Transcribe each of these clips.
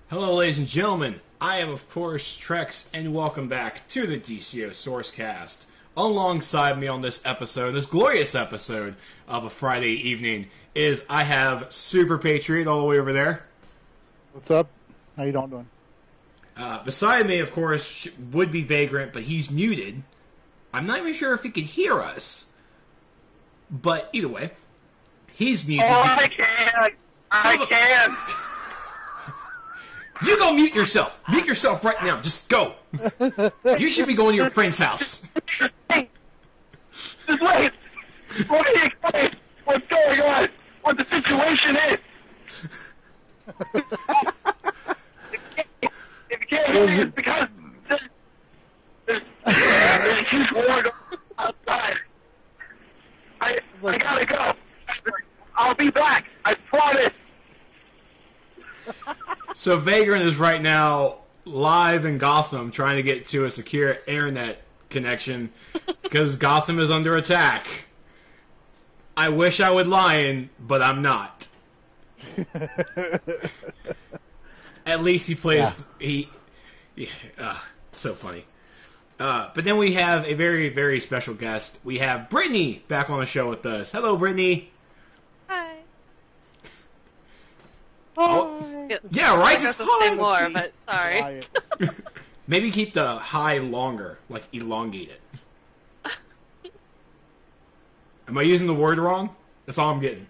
Hello, ladies and gentlemen. I am, of course, Trex, and welcome back to the DCUO SourceCast. Alongside me on this episode, this glorious episode of a Friday evening, is I have Super Patriot all the way over there. What's up? How you doing? Beside me, of course, would be Vagrant, but he's muted. I'm not even sure if he can hear us. But either way, he's muted. Oh, I can! I can! You go mute yourself. Mute yourself right now. Just go. You should be going to your friend's house. Just wait! Let me explain what's going on, what the situation is. If you can't hear me, it's because there's a huge war outside. I gotta go. I'll be back. I promise. So Vagrant is right now live in Gotham trying to get to a secure internet connection because Gotham is under attack. I wish I would lie, but I'm not. At least he plays... so funny. But then we have a very, very special guest. We have Brittany back on the show with us. Hello, Brittany. Hi. Oh, yeah, right? Just say more, but sorry. Maybe keep the hi longer, like elongate it. Am I using the word wrong? That's all I'm getting.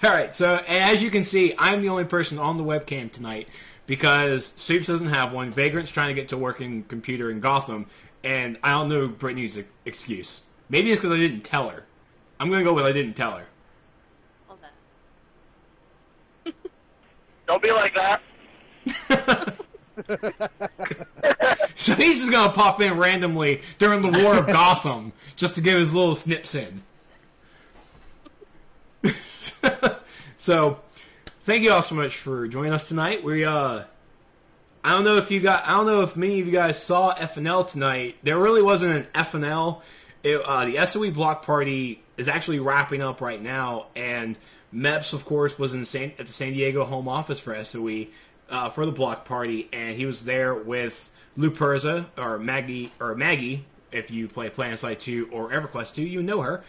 Alright, so as you can see, I'm the only person on the webcam tonight because Soups doesn't have one, Vagrant's trying to get to a working computer in Gotham, and I don't know Brittany's excuse. Maybe it's because I didn't tell her. I'm going to go with I didn't tell her. Don't be like that. So he's just going to pop in randomly during the War of Gotham just to give his little snips in. So, thank you all so much for joining us tonight. I don't know if many of you guys saw FNL tonight. There really wasn't an FNL. The SOE Block Party is actually wrapping up right now, and Meps, of course, was at the San Diego home office for SOE for the Block Party, and he was there with Lou Perza, or Maggie, if you play PlanetSide 2 or EverQuest 2, you know her.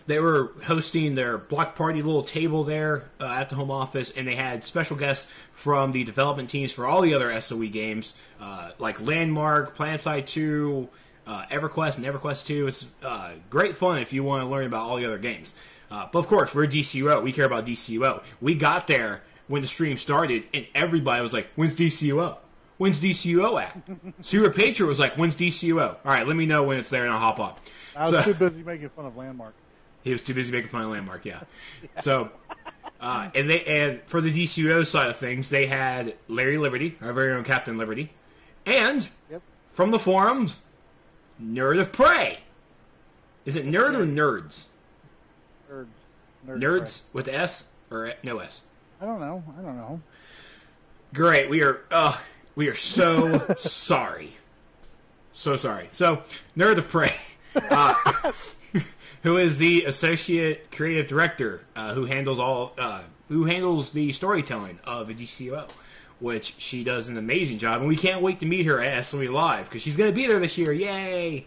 They were hosting their Block Party little table there at the home office, and they had special guests from the development teams for all the other SOE games, like Landmark, PlanetSide 2, EverQuest, and EverQuest 2. It's great fun if you want to learn about all the other games. But of course, we're DCUO. We care about DCUO. We got there when the stream started, and everybody was like, when's DCUO? When's DCUO at? Super Patriot was like, when's DCUO? All right, let me know when it's there, and I'll hop on. I was too busy making fun of Landmark. He was too busy making fun of Landmark, yeah. So, and for the DCUO side of things, they had Larry Liberty, our very own Captain Liberty, and from the forums, Nerd of Prey. Is it nerd or nerds? Nerds with S or no S? I don't know. Great. We are so sorry. So sorry. So, Nerd of Prey, who is the associate creative director, who handles the storytelling of the DCUO, which she does an amazing job, and we can't wait to meet her at SOE Live because she's going to be there this year. Yay!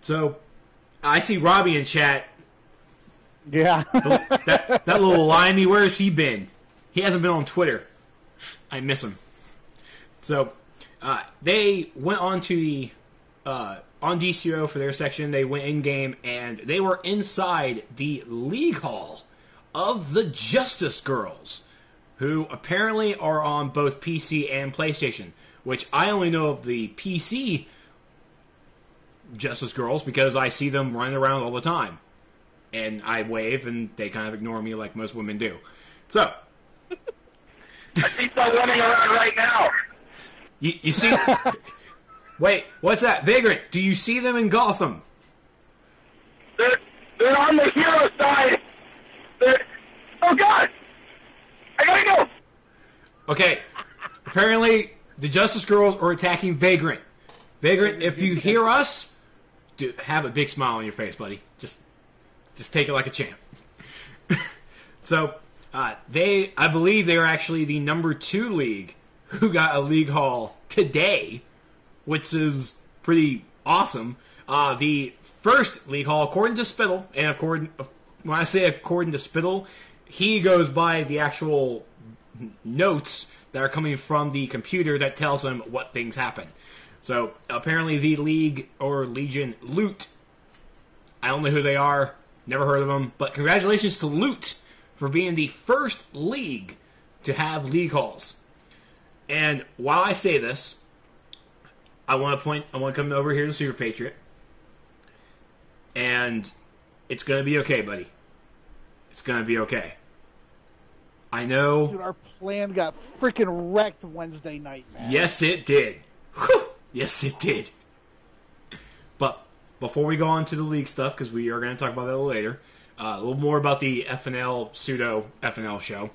So, I see Robbie in chat. Yeah. that little limey, where has he been? He hasn't been on Twitter. I miss him. So, they went on to the on DCUO for their section. They went in-game, and they were inside the League Hall of the Justice Girls, who apparently are on both PC and PlayStation, which I only know of the PC Justice Girls because I see them running around all the time. And I wave, and they kind of ignore me like most women do. So. I see some running around right now. You see... Wait, what's that? Vagrant, do you see them in Gotham? They're on the hero side. Oh, God! I gotta go! Okay. Apparently, the Justice Girls are attacking Vagrant. Vagrant, if you hear us, have a big smile on your face, buddy. Just take it like a champ. So, I believe they are actually the number 2 league who got a league haul today, which is pretty awesome. The first league haul, according to Spittle, and when I say according to Spittle, he goes by the actual notes that are coming from the computer that tells him what things happen. So apparently the league or Legion Loot, I don't know who they are, never heard of them, but congratulations to Loot for being the first league to have league hauls. And while I say this, I want to come over here to Super Patriot, and it's going to be okay, buddy. It's going to be okay. I know. Dude, our plan got freaking wrecked Wednesday night, man. Yes, it did. Whew. Yes, it did. But before we go on to the league stuff, because we are going to talk about that a little later, a little more about the FNL, pseudo FNL show.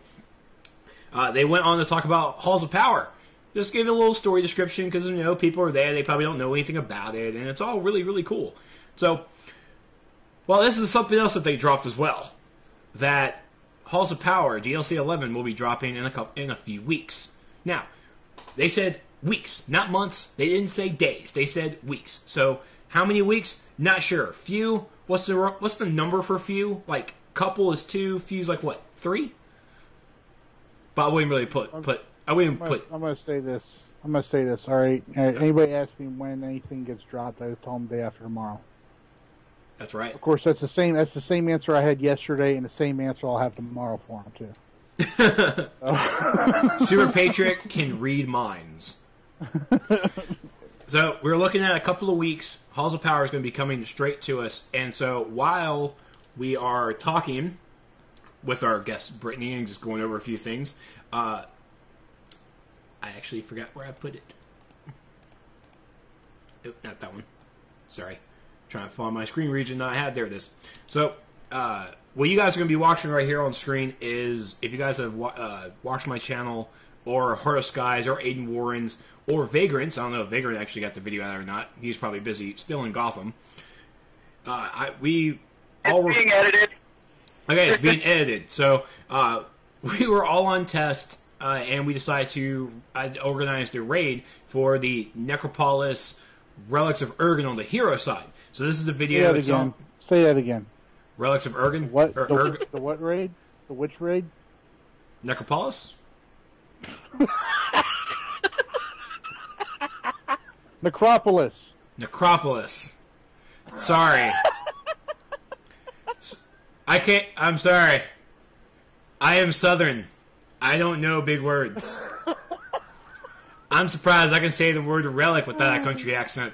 They went on to talk about Halls of Power. Just gave a little story description because, people are there. They probably don't know anything about it, and it's all really, really cool. So, well, this is something else that they dropped as well. That Halls of Power DLC 11 will be dropping in a few weeks. Now, they said weeks, not months. They didn't say days. They said weeks. So, how many weeks? Not sure. Few? What's the number for few? Like, couple is 2, few's like what? 3? But I wouldn't really put. I'm gonna say this. All right. Anybody ask me when anything gets dropped, I just tell them day after tomorrow. That's right. Of course, that's the same answer I had yesterday, and the same answer I'll have tomorrow for them too. Super Patriot can read minds. So we're looking at a couple of weeks. Halls of Power is going to be coming straight to us, and so while we are talking with our guest Brittany and just going over a few things, I actually forgot where I put it. Oh, not that one. Sorry. Trying to find my screen region that I had. There it is. So, what you guys are going to be watching right here on screen is, if you guys have watched my channel, or Heart of Skies, or Aiden Warren's, or Vagrant's. I don't know if Vagrant actually got the video out or not. He's probably busy still in Gotham. It's being edited. Okay, it's being edited. So, we were all on test, and we decided to organize the raid for the Necropolis Relics of Urgan on the hero side. So this is the video. Say that again. Relics of Urgan? What? The what raid? The which raid? Necropolis? Necropolis. Sorry. I'm sorry. I am Southern. I don't know big words. I'm surprised I can say the word relic without a country accent.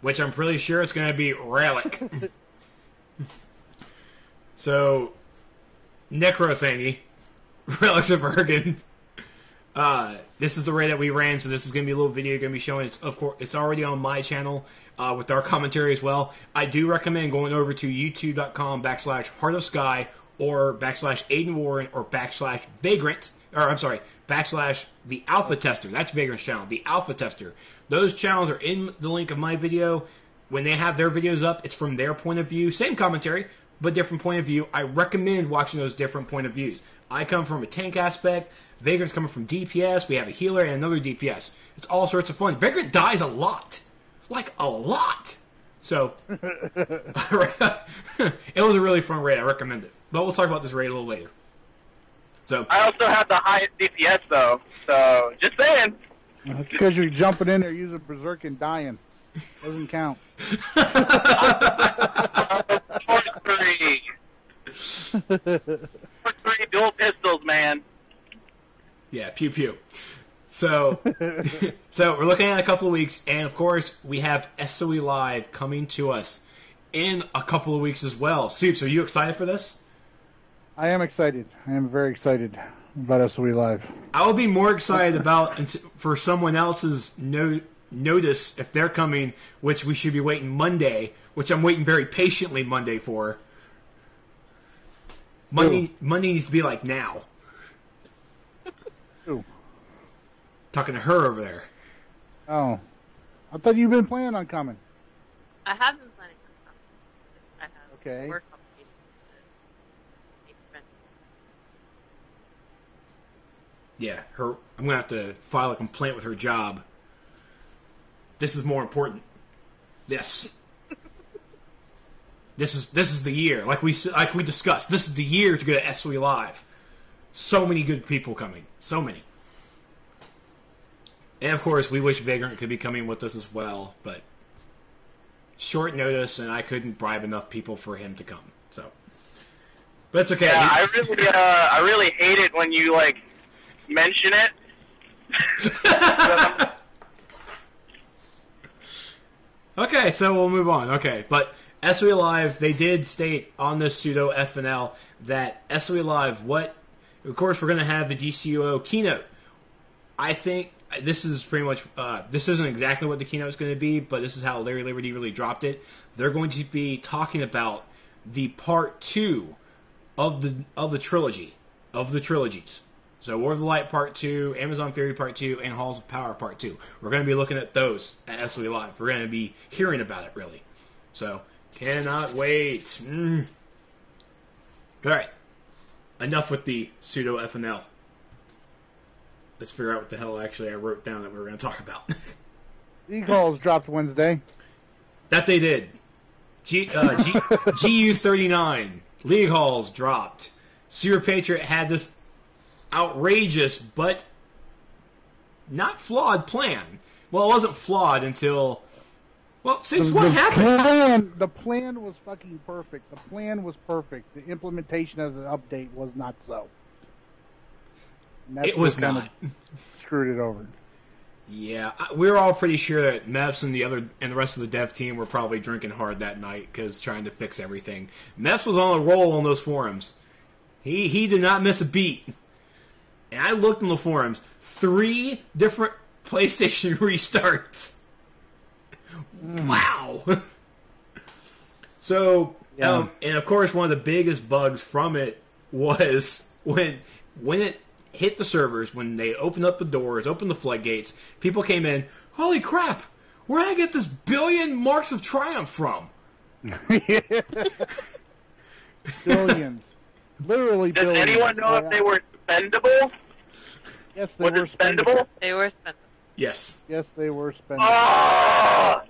Which I'm pretty sure it's going to be relic. So, Necro thingy. Relics of Urgan. This is the raid that we ran, so this is going to be a little video you're going to be showing. It's already on my channel with our commentary as well. I do recommend going over to youtube.com/Heart of Sky or /Aiden Warren or /Vagrant. Or, I'm sorry, /the Alpha Tester. That's Vagrant's channel, the Alpha Tester. Those channels are in the link of my video. When they have their videos up, it's from their point of view. Same commentary, but different point of view. I recommend watching those different point of views. I come from a tank aspect. Vagrant's coming from DPS. We have a healer and another DPS. It's all sorts of fun. Vagrant dies a lot. Like, a lot. So, it was a really fun raid. I recommend it. But we'll talk about this raid a little later. So I also have the highest DPS, though. So, just saying. That's because you're jumping in there using Berserk and dying. Doesn't count. 4-3. 4-3 dual pistols, man. Yeah, pew pew. So, so we're looking at a couple of weeks, and of course, we have SOE Live coming to us in a couple of weeks as well. Soups, are you excited for this? I am excited. I am very excited about SOE Live. I will be more excited for someone else's notice if they're coming, which we should be waiting Monday, which I'm waiting very patiently Monday for. Monday needs to be like now. Ooh. Talking to her over there. Oh. I thought you've been planning on coming. I have been planning on coming. I have Okay. work obligations to make friends. Yeah, I'm going to have to file a complaint with her job. This is more important. This is the year. Like we discussed, this is the year to go to SOE Live. So many good people coming. So many. And of course, we wish Vagrant could be coming with us as well, but short notice, and I couldn't bribe enough people for him to come. So, but it's okay. Yeah, I really hate it when you mention it. Okay, so we'll move on. Okay, but SOE Live, they did state on this pseudo FNL that SOE Live, of course, we're going to have the DCUO keynote. I think this is pretty much, this isn't exactly what the keynote is going to be, but this is how Larry Liberty really dropped it. They're going to be talking about the part 2 of the trilogy, of the trilogies. So War of the Light Part 2, Amazon Fury Part 2, and Halls of Power Part 2. We're going to be looking at those at SOE Live. We're going to be hearing about it, really. So, cannot wait. Alright. Enough with the pseudo FNL. Let's figure out what the hell actually I wrote down that we were going to talk about. League Halls dropped Wednesday. That they did. GU39. League Halls dropped. Sewer Patriot had this outrageous but not flawed plan. Well, it wasn't flawed until... Well, since what happened? The plan was fucking perfect. The plan was perfect. The implementation of the update was not so. It was not. Screwed it over. Yeah, we were all pretty sure that Mevs and the rest of the dev team were probably drinking hard that night because trying to fix everything. Mevs was on a roll on those forums. He did not miss a beat. And I looked in the forums. 3 different PlayStation restarts. Wow. So, yeah. And of course, one of the biggest bugs from it was when it hit the servers, when they opened up the doors, opened the floodgates, people came in, holy crap, where did I get this billion marks of triumph from? Billions. Literally Does billions. anyone know if they were spendable? Yes, they were spendable. They were spendable. Yes. Yes, they were spendable. Oh!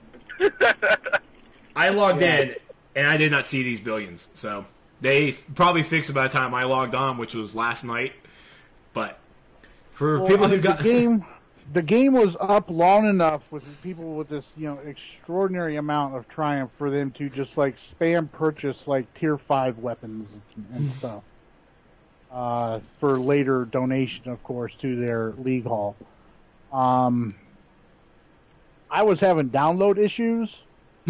I logged in, and I did not see these billions. So they probably fixed it by the time I logged on, which was last night. But for people who got... The game was up long enough with people with this, extraordinary amount of triumph for them to just, spam purchase, Tier 5 weapons and stuff. For later donation, of course, to their League Hall. I was having download issues.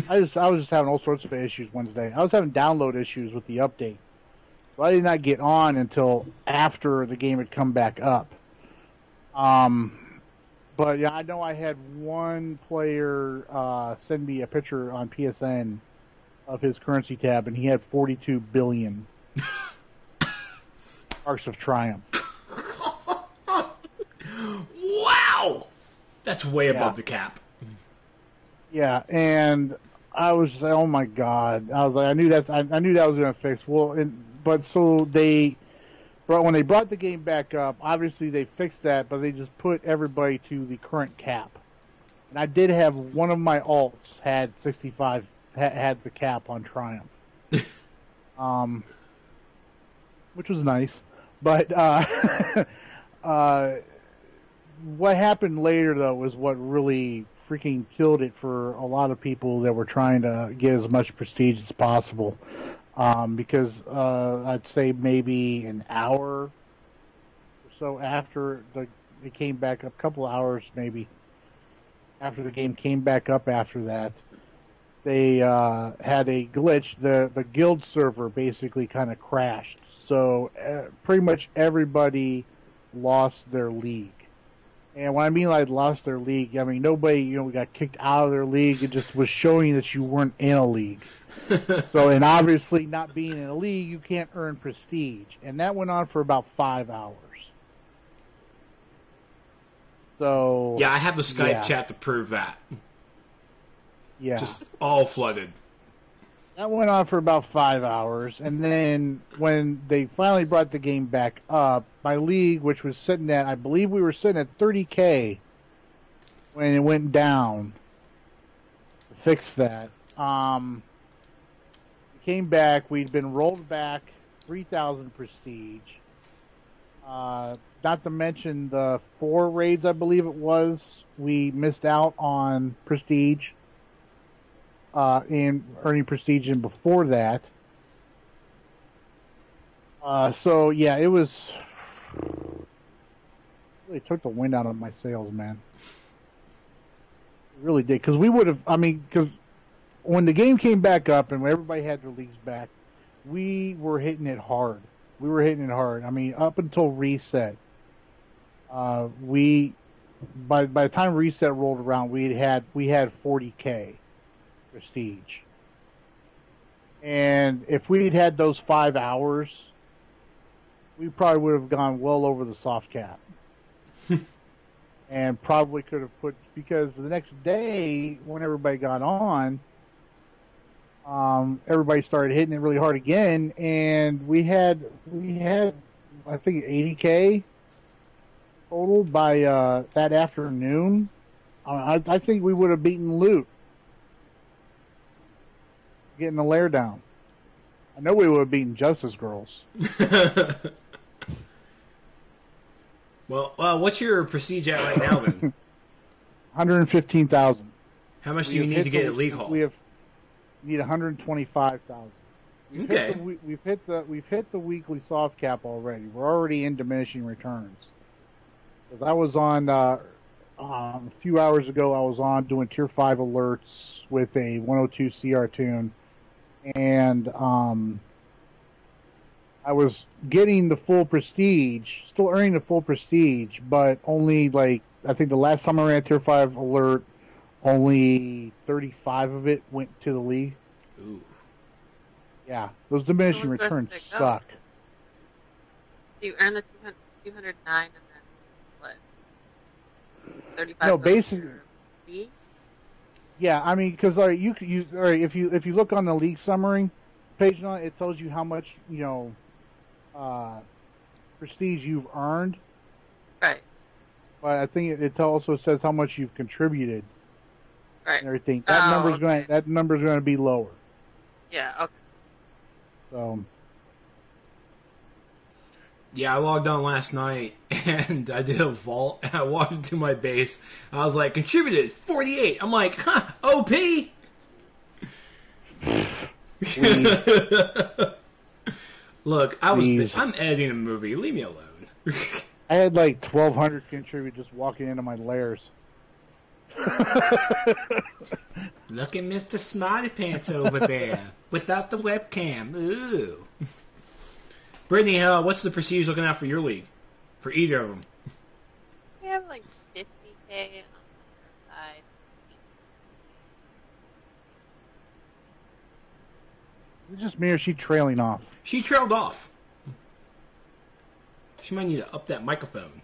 I was just having all sorts of issues Wednesday. I was having download issues with the update. So I did not get on until after the game had come back up. But yeah, I know I had one player send me a picture on PSN of his currency tab, and he had 42 billion Arcs of Triumph. Wow! That's way above the cap. Yeah, and I was like, oh my god! I was like, I knew that was going to fix. Well, but when they brought the game back up, obviously they fixed that, but they just put everybody to the current cap. And I did have one of my alts had 65 had the cap on Triumph, which was nice. But what happened later though was what really freaking killed it for a lot of people that were trying to get as much prestige as possible. Because I'd say maybe an hour or so after it came back up, a couple of hours maybe after the game came back up after that, they had a glitch. The guild server basically kind of crashed. So pretty much everybody lost their league. And when I mean lost their league, I mean nobody got kicked out of their league. It just was showing that you weren't in a league. So, and obviously not being in a league, you can't earn prestige. And that went on for about 5 hours. So... Yeah, I have the Skype chat to prove that. Yeah. Just all flooded. That went on for about 5 hours, and then when they finally brought the game back up, my league, which was sitting at, I believe we were sitting at 30K when it went down to fix that. It came back. We'd been rolled back 3,000 prestige. Not to mention the 4 raids, I believe it was, we missed out on prestige. In earning prestige in before that. So yeah, it was really took the wind out of my sails, man. It really did, because we would have. I mean, because when the game came back up and everybody had their leagues back, we were hitting it hard. I mean, up until reset, we by the time reset rolled around, we had 40K. Prestige. And if we'd had those 5 hours, we probably would have gone well over the soft cap. And probably could have put, because the next day when everybody got on, everybody started hitting it really hard again, and we had I think 80K total by that afternoon. I think we would have beaten Loot. Getting the lair down. I know we would have beaten Justice Girls. Well, what's your prestige at right now then? 115,000. How much do you need to get at League Hall? We need 125,000. Okay. We've hit the weekly soft cap already. We're already in diminishing returns. Because I was on a few hours ago. I was on doing tier 5 alerts with a 102 CR tune. And I was getting the full prestige, still earning the full prestige, but only I think the last time I ran tier 5 alert, only 35 of it went to the league. Ooh. Yeah, those diminishing returns suck. You earn the 209 and then what? 35. No, basically. Yeah, I mean, because you could use if you look on the league summary page, on it tells you how much prestige you've earned. Right. But I think it also says how much you've contributed. Right. And everything. That number's going to be lower. Yeah. Okay. So. Yeah, I logged on last night and I did a vault and I walked into my base. I was like, contributed 48. I'm like, huh, OP. Look, I'm editing a movie. Leave me alone. I had 1,200 contribute just walking into my lairs. Look at Mr. Smarty Pants over there without the webcam. Ooh. Brittany, what's the prestige looking out for your league? For either of them? We have 50K on the side. It's just me or she trailing off? She trailed off. She might need to up that microphone.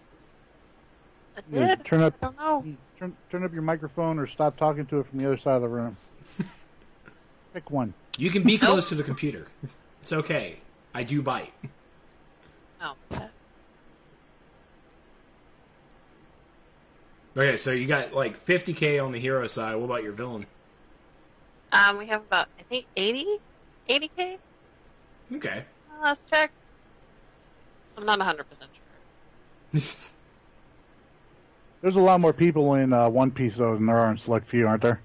I did. Turn up, I don't know. turn up your microphone or stop talking to it from the other side of the room. Pick one. You can be close to the computer. It's okay. I do bite. Oh. Okay, so you got 50K on the hero side. What about your villain? We have about, I think, 80K? Okay. Let's check. I'm not 100% sure. There's a lot more people in One Piece though than there are in Select Few, aren't there?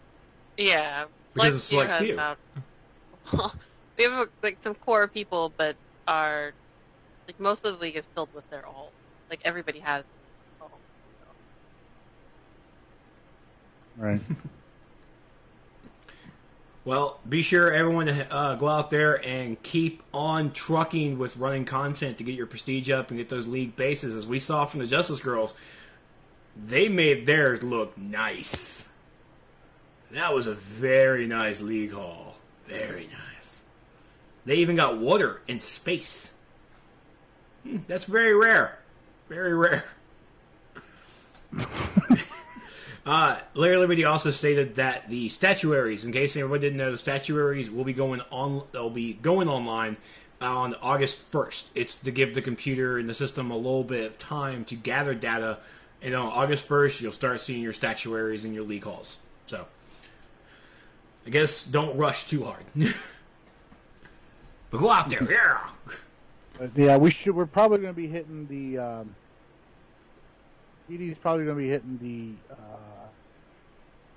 Yeah. Because it's Select Few. We have some core people, but our most of the league is filled with their alts. Everybody has alts. So. Right. Well, be sure everyone to go out there and keep on trucking with running content to get your prestige up and get those league bases. As we saw from the Justice Girls, they made theirs look nice. That was a very nice league haul. Very nice. They even got water in space. That's very rare. Very rare. Larry Liberty also stated that the statuaries, in case everybody didn't know, the statuaries will be going on. They'll be going online on August 1st. It's to give the computer and the system a little bit of time to gather data, and on August 1st, you'll start seeing your statuaries and your league halls. So, I guess don't rush too hard. But go out there, yeah. Yeah, we're probably going to be hitting the. ED's probably going to be hitting the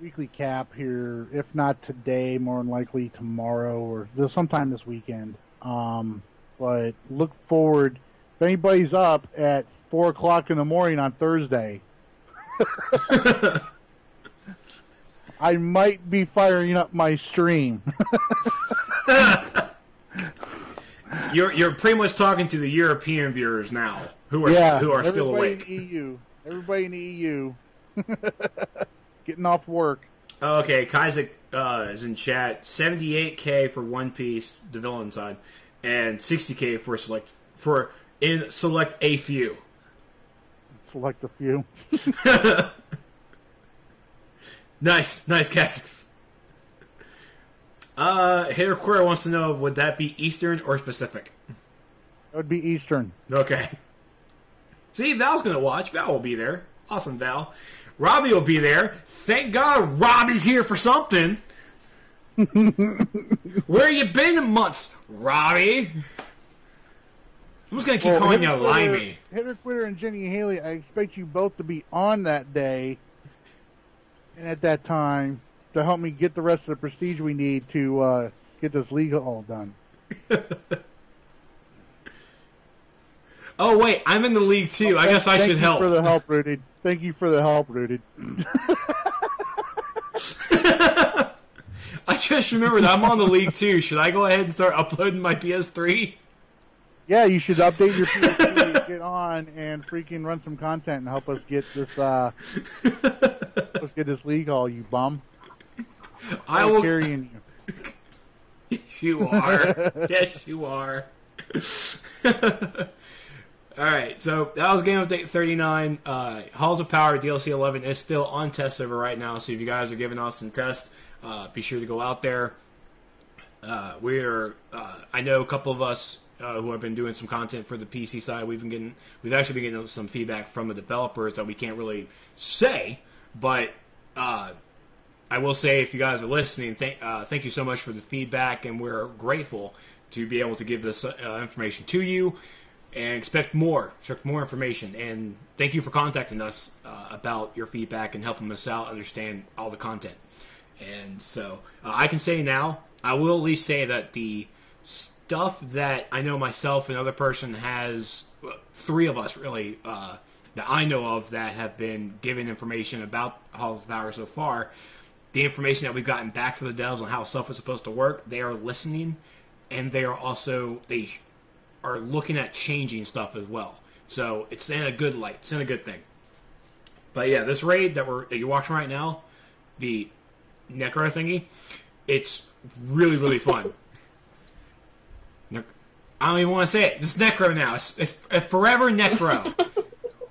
weekly cap here, if not today, more than likely tomorrow or sometime this weekend. But look forward. If anybody's up at 4 o'clock in the morning on Thursday, I might be firing up my stream. You're pretty much talking to the European viewers now, who are still awake. Everybody in the EU getting off work. Okay, Kaizik is in chat. 78K for One Piece, the villain side, and 60K for select a few. Select a few. Nice, Kaizik. Hitter Queer wants to know, would that be Eastern or Pacific? That would be Eastern. Okay. See, Val's going to watch. Val will be there. Awesome, Val. Robbie will be there. Thank God Robbie's here for something. Where you been in months, Robbie? Who's going to keep calling you Limey? Hitter Quitter and Jenny Haley, I expect you both to be on that day and at that time to help me get the rest of the prestige we need to get this league all done. Oh, wait, I'm in the league, too. I guess I should help. Thank you for the help, Rudy. Thank you for the help, Rudy. I just remembered I'm on the league, too. Should I go ahead and start uploading my PS3? Yeah, you should update your PS3, get on, and freaking run some content and help us get this league all, you bum. I will... carrying you. Yes, you are. Yes, you are. Alright, so that was Game Update 39. Halls of Power DLC 11 is still on test server right now, so if you guys are giving us some tests, be sure to go out there. I know a couple of us who have been doing some content for the PC side. We've actually been getting some feedback from the developers that we can't really say, but I will say, if you guys are listening, thank you so much for the feedback, and we're grateful to be able to give this information to you. And expect more information. And thank you for contacting us about your feedback and helping us out understand all the content. And so I can say now, I will at least say that the stuff that I know myself and other person has, three of us really, that I know of that have been given information about Halls of Power so far, the information that we've gotten back from the devs on how stuff is supposed to work, they are listening, and they are also, are looking at changing stuff as well. So it's in a good light. It's in a good thing. But yeah, this raid that you're watching right now, the Necro thingy, it's really, really fun. I don't even want to say it. It's Necro now. It's forever Necro.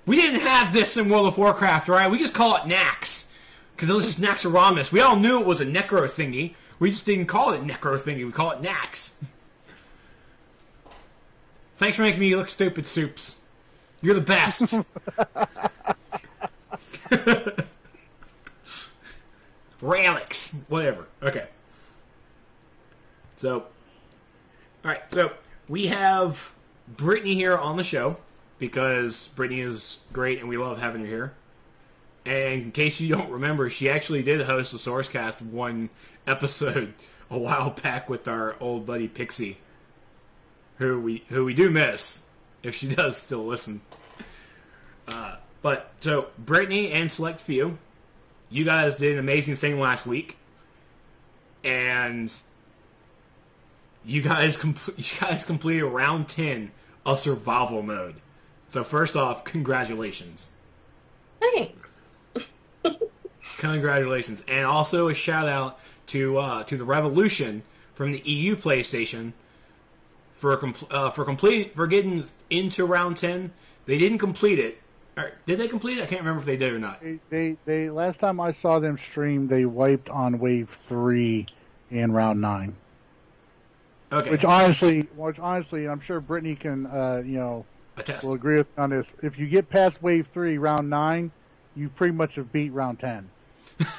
We didn't have this in World of Warcraft, right? We just call it Nax. Because it was just Naxxramas. We all knew it was a Necro thingy. We just didn't call it Necro thingy. We call it Nax. Thanks for making me look stupid, Soups. You're the best. Relics. Whatever. Okay. So, alright, so we have Brittany here on the show because Brittany is great and we love having her here. And in case you don't remember, she actually did host the SourceCast one episode a while back with our old buddy Pixie. Who we do miss, if she does still listen. But so Brittany and Select Few, you guys did an amazing thing last week, and you guys completed round 10 of survival mode. So first off, congratulations. Thanks. Congratulations, and also a shout out to the Revolution from the EU PlayStation. For getting into round 10, they didn't complete it, Did they complete it? I can't remember if they did or not. They last time I saw them stream, they wiped on wave 3 in round 9. Okay. Which honestly, I'm sure Brittany can, Attest. will agree with me on this. If you get past wave 3, round 9, you pretty much have beat round 10.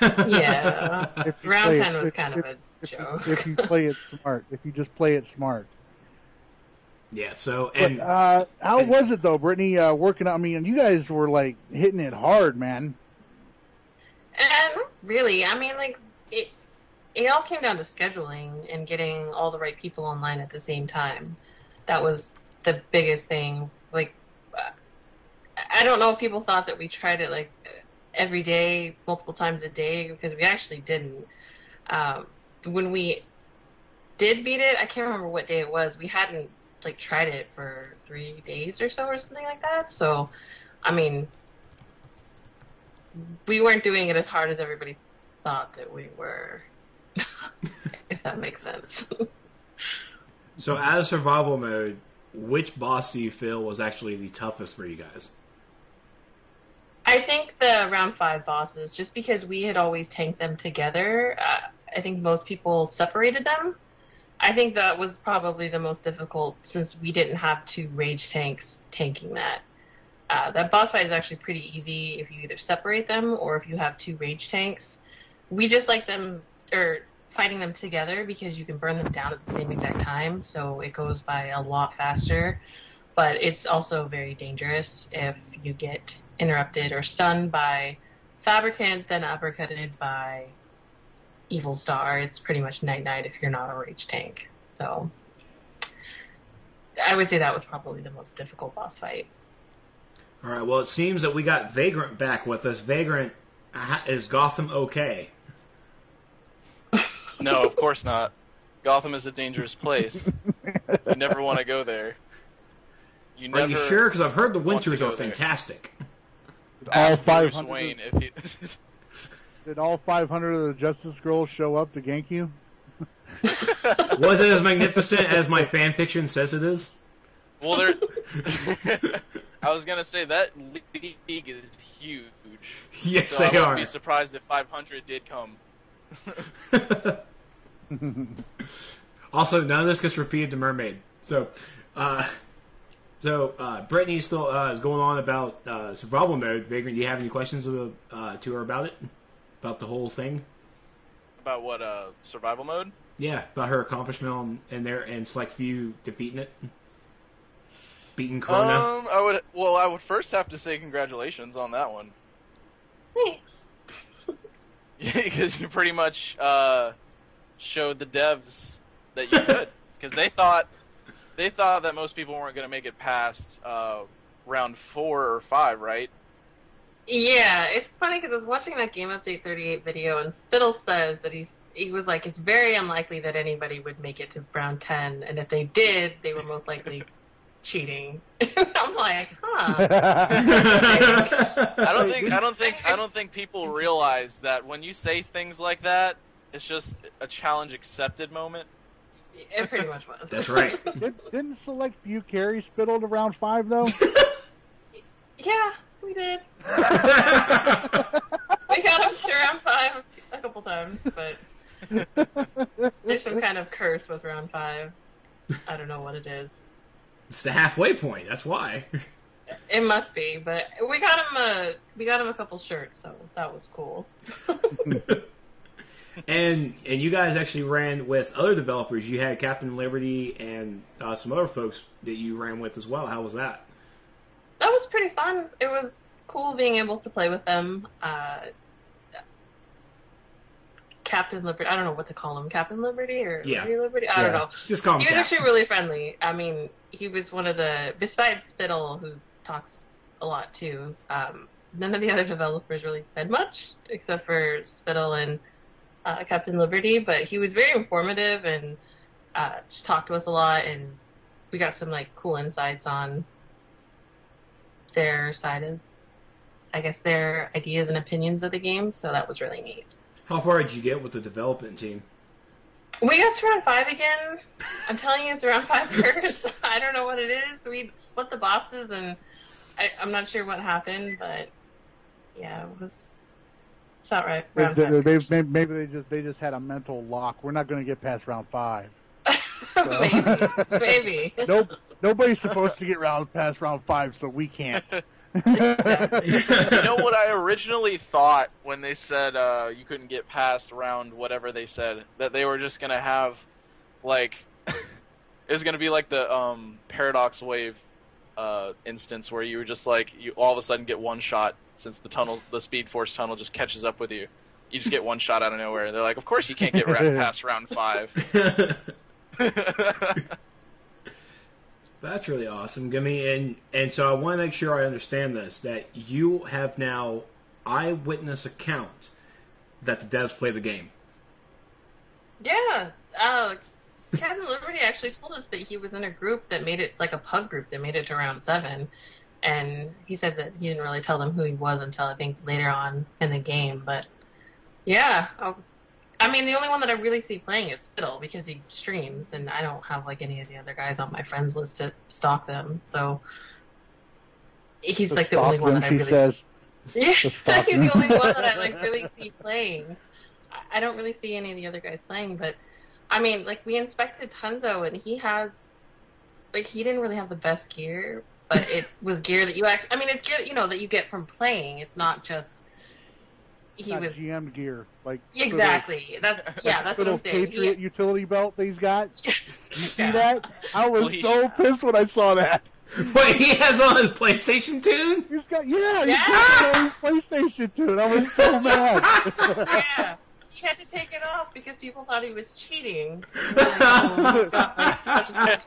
Yeah. Round 10 was kind of a joke. If you play it smart. If you just play it smart. Yeah, so, how was it, though, Brittany, working on, I mean, you guys were, like, hitting it hard, man. Really, I mean, like, it all came down to scheduling and getting all the right people online at the same time. That was the biggest thing. Like, I don't know if people thought that we tried it, like, every day, multiple times a day, because we actually didn't. When we did beat it, I can't remember what day it was. We hadn't, like, tried it for 3 days or so or something like that. So, I mean, we weren't doing it as hard as everybody thought that we were, if that makes sense. So, out of survival mode, which boss do you feel was actually the toughest for you guys? I think the round 5 bosses, just because we had always tanked them together, I think most people separated them. I think that was probably the most difficult since we didn't have 2 rage tanks tanking that. That boss fight is actually pretty easy if you either separate them or if you have 2 rage tanks. We just like them, or fighting them together because you can burn them down at the same exact time, so it goes by a lot faster. But it's also very dangerous if you get interrupted or stunned by Fabricant, then uppercutted by Evil Star. It's pretty much night-night if you're not a rage tank. So I would say that was probably the most difficult boss fight. All right, well, it seems that we got Vagrant back with us. Vagrant, is Gotham okay? No, of course not. Gotham is a dangerous place. You never want to go there. Are you sure? Because I've heard the winters are fantastic. All Bruce 500. Wayne, if he... Did all 500 of the Justice Girls show up to gank you? Was it as magnificent as my fan fiction says it is? Well, I was gonna say that league is huge. Yes, so they I wouldn't are. be surprised if 500 did come. Also, none of this gets repeated to Mermaid. So, Brittany still is going on about survival mode. Vagrant, do you have any questions to her about it? About the whole thing? About what, survival mode? Yeah, about her accomplishment and select few defeating it. Beating Corona. I would first have to say congratulations on that one. Thanks. Because you pretty much showed the devs that you could. Because they thought that most people weren't going to make it past round 4 or 5, right? Yeah, it's funny because I was watching that Game Update 38 video, and Spittle says that he was like, it's very unlikely that anybody would make it to round 10, and if they did, they were most likely cheating. I'm like, huh. I don't think people realize that when you say things like that, it's just a challenge accepted moment. It pretty much was. That's right. Didn't Select View carry Spittle to round 5 though? Yeah, we did. We got him to round 5 a couple times, but there's some kind of curse with round 5. I don't know what it is. It's the halfway point. That's why. It must be, but we got him a couple shirts, so that was cool. And you guys actually ran with other developers. You had Captain Liberty and some other folks that you ran with as well. How was that? That was pretty fun. It was cool being able to play with them. Captain Liberty, I don't know what to call him. Captain Liberty or Liberty? I don't know. Just call him He was Captain. actually really friendly. I mean, he was one of the, besides Spittle, who talks a lot too, none of the other developers really said much, except for Spittle and Captain Liberty, but he was very informative and just talked to us a lot, and we got some like cool insights on their side of, I guess, their ideas and opinions of the game, so that was really neat. How far did you get with the development team? We got to round 5 again. I'm telling you, it's round 5 first. I don't know what it is. We split the bosses, and I'm not sure what happened, but yeah, it's not right. Maybe they just had a mental lock. We're not going to get past round 5. Maybe. Nope. Nobody's supposed to get past round 5, so we can't. You know what I originally thought when they said you couldn't get past round whatever they said, that they were just gonna have like it was gonna be like the paradox wave instance where you were just like you all of a sudden get one shot since the Speed Force tunnel just catches up with you. You just get one shot out of nowhere. They're like, of course you can't get past round 5. That's really awesome, Gimme. And so I want to make sure I understand this, that you have now eyewitness account that the devs play the game. Yeah. Captain Liberty actually told us that he was in a group that made it, like a pug group that made it to round 7. And he said that he didn't really tell them who he was until I think later on in the game. But yeah, I mean, the only one that I really see playing is Fiddle because he streams, and I don't have like any of the other guys on my friends list to stalk them. So he's like the only one that I really. Says. Yeah, he's the only one that I like really see playing. I don't really see any of the other guys playing, but I mean, like we inspected Tunzo, and he has like he didn't really have the best gear, but it was gear that you actually. I mean, it's gear that you get from playing. It's not just. He was GM gear, like exactly. That's what I'm saying. Patriot utility belt that he's got. You see that? I was so pissed when I saw that. What, he has on his PlayStation tune? He's got his PlayStation tune. I was so mad. Yeah, he had to take it off because people thought he was cheating.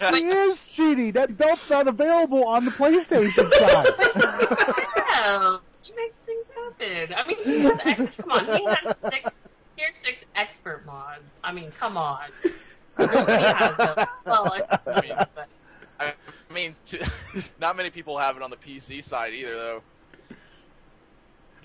He is cheating. That belt's not available on the PlayStation side. Yeah. Makes things happen. I mean, he has come on. He has 6 expert mods. I mean, come on. Nobody has them. Well, I mean, not many people have it on the PC side either, though.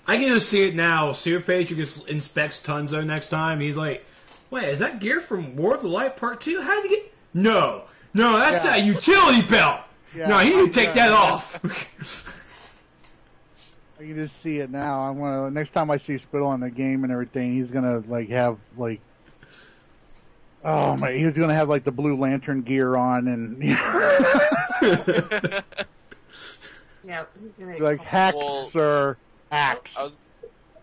I can just see it now. SuperPage who just inspects Tunzo next time. He's like, "Wait, is that gear from War of the Light Part 2? How did he get?" No, that's not a utility belt. Yeah, no, he need to take that off. I can just see it now. Next time I see Spittle in the game and everything, he's gonna have he's gonna have like the Blue Lantern gear on and yeah, he's gonna like hack, sir, axe.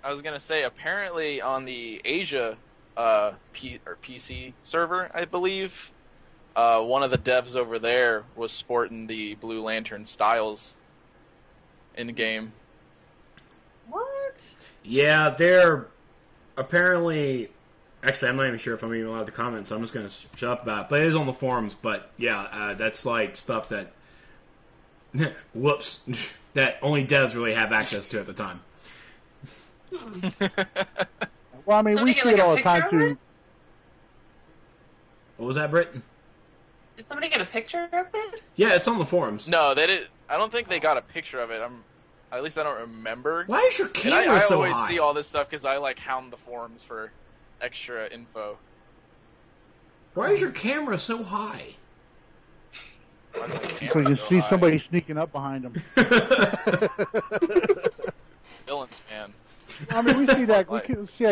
I was gonna say apparently on the Asia PC server, I believe, one of the devs over there was sporting the Blue Lantern styles in the game. What? Yeah, they're apparently. Actually, I'm not even sure if I'm even allowed to comment, so I'm just going to shut up about it. But it is on the forums. But yeah, that's like stuff that. Whoops. That only devs really have access to at the time. Well, I mean, we see it all the time too. What was that, Britt? Did somebody get a picture of it? Yeah, it's on the forums. No, they did. I don't think they got a picture of it. At least I don't remember. Why is your camera so high? I always see all this stuff because I hound the forums for extra info. Why is your camera so high? So you can see somebody sneaking up behind him. Villains, man. I mean, we see that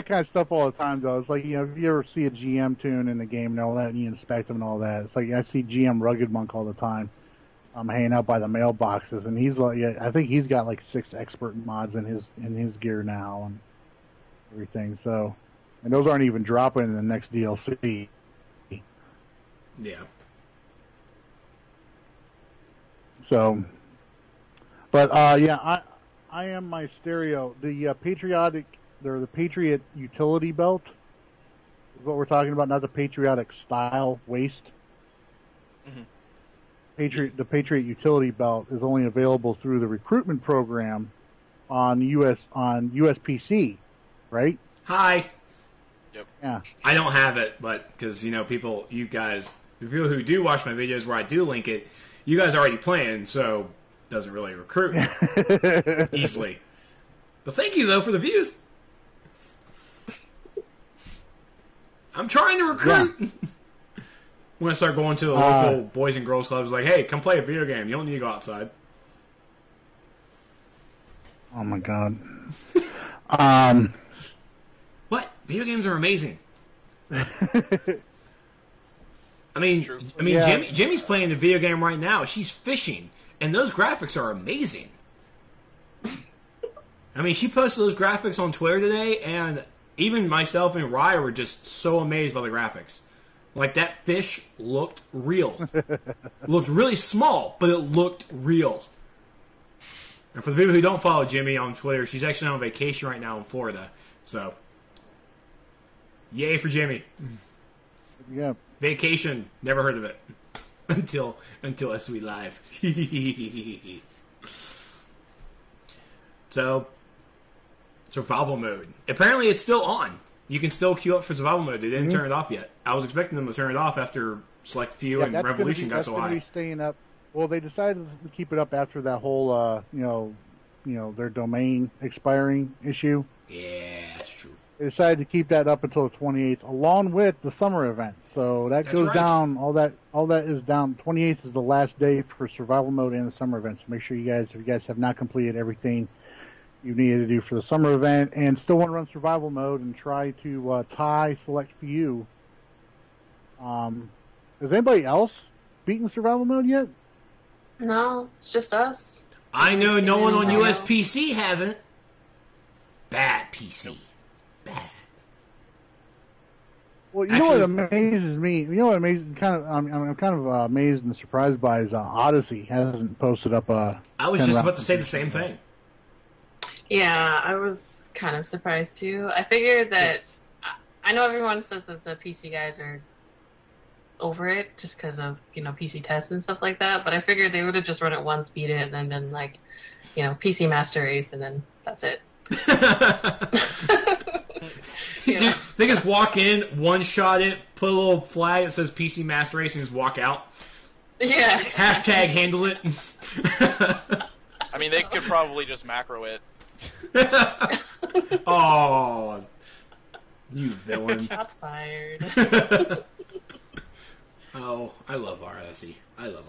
kind of stuff all the time, though. It's like, if you ever see a GM tune in the game and all that, and you inspect them and all that, it's like I see GM Rugged Monk all the time. I'm hanging out by the mailboxes, and he's like, I think he's got like 6 expert mods in his gear now and everything. So, and those aren't even dropping in the next DLC. Yeah. So, but I am my stereo. The the Patriot utility belt is what we're talking about, not the patriotic style waist. Mm-hmm. The Patriot utility belt is only available through the recruitment program on USPC, right? Hi. Yep. Yeah. I don't have it, but because the people who do watch my videos where I do link it, you guys are already playing, so it doesn't really recruit easily. But thank you though for the views. I'm trying to recruit. Yeah. I'm going to start going to the local boys and girls clubs like, hey, come play a video game. You don't need to go outside. Oh my god. What? Video games are amazing. I mean, Yeah. Jimmy's playing the video game right now. She's fishing, and those graphics are amazing. I mean, she posted those graphics on Twitter today, and even myself and Rye were just so amazed by the graphics. Like, that fish looked real. Looked really small, but it looked real. And for the people who don't follow Jimmy on Twitter, she's actually on vacation right now in Florida. So, yay for Jimmy. Yeah. Vacation, never heard of it. Until SOE Live. So, survival mode. Apparently it's still on. You can still queue up for survival mode. They didn't turn it off yet. I was expecting them to turn it off after Select Few and Revolution got so high. Be staying up. Well, they decided to keep it up after that whole, their domain expiring issue. Yeah, that's true. They decided to keep that up until the 28th, along with the summer event. So that's goes right. down. All that is down. 28th is the last day for survival mode and the summer event. So make sure if you guys have not completed everything you needed to do for the summer event and still want to run survival mode and try to tie Select Few. Has anybody else beaten survival mode yet? No, it's just us. I know no one on USPC hasn't. Bad PC. Bad. Well, you know what amazes me? You know what amazes? I'm kind of amazed and surprised by is Odyssey hasn't posted up a. I was just about to say the same thing. Yeah, I was kind of surprised too. I figured that I know everyone says that the PC guys are over it just because of PC tests and stuff like that. But I figured they would have just run it once, beat it, and then been like, PC Master Race, and then that's it. They just walk in, one shot it, put a little flag that says PC Master Race, and just walk out. Yeah. Hashtag handle it. I mean, they could probably just macro it. Oh, you villain. Shots fired. Oh, I love RSE. I love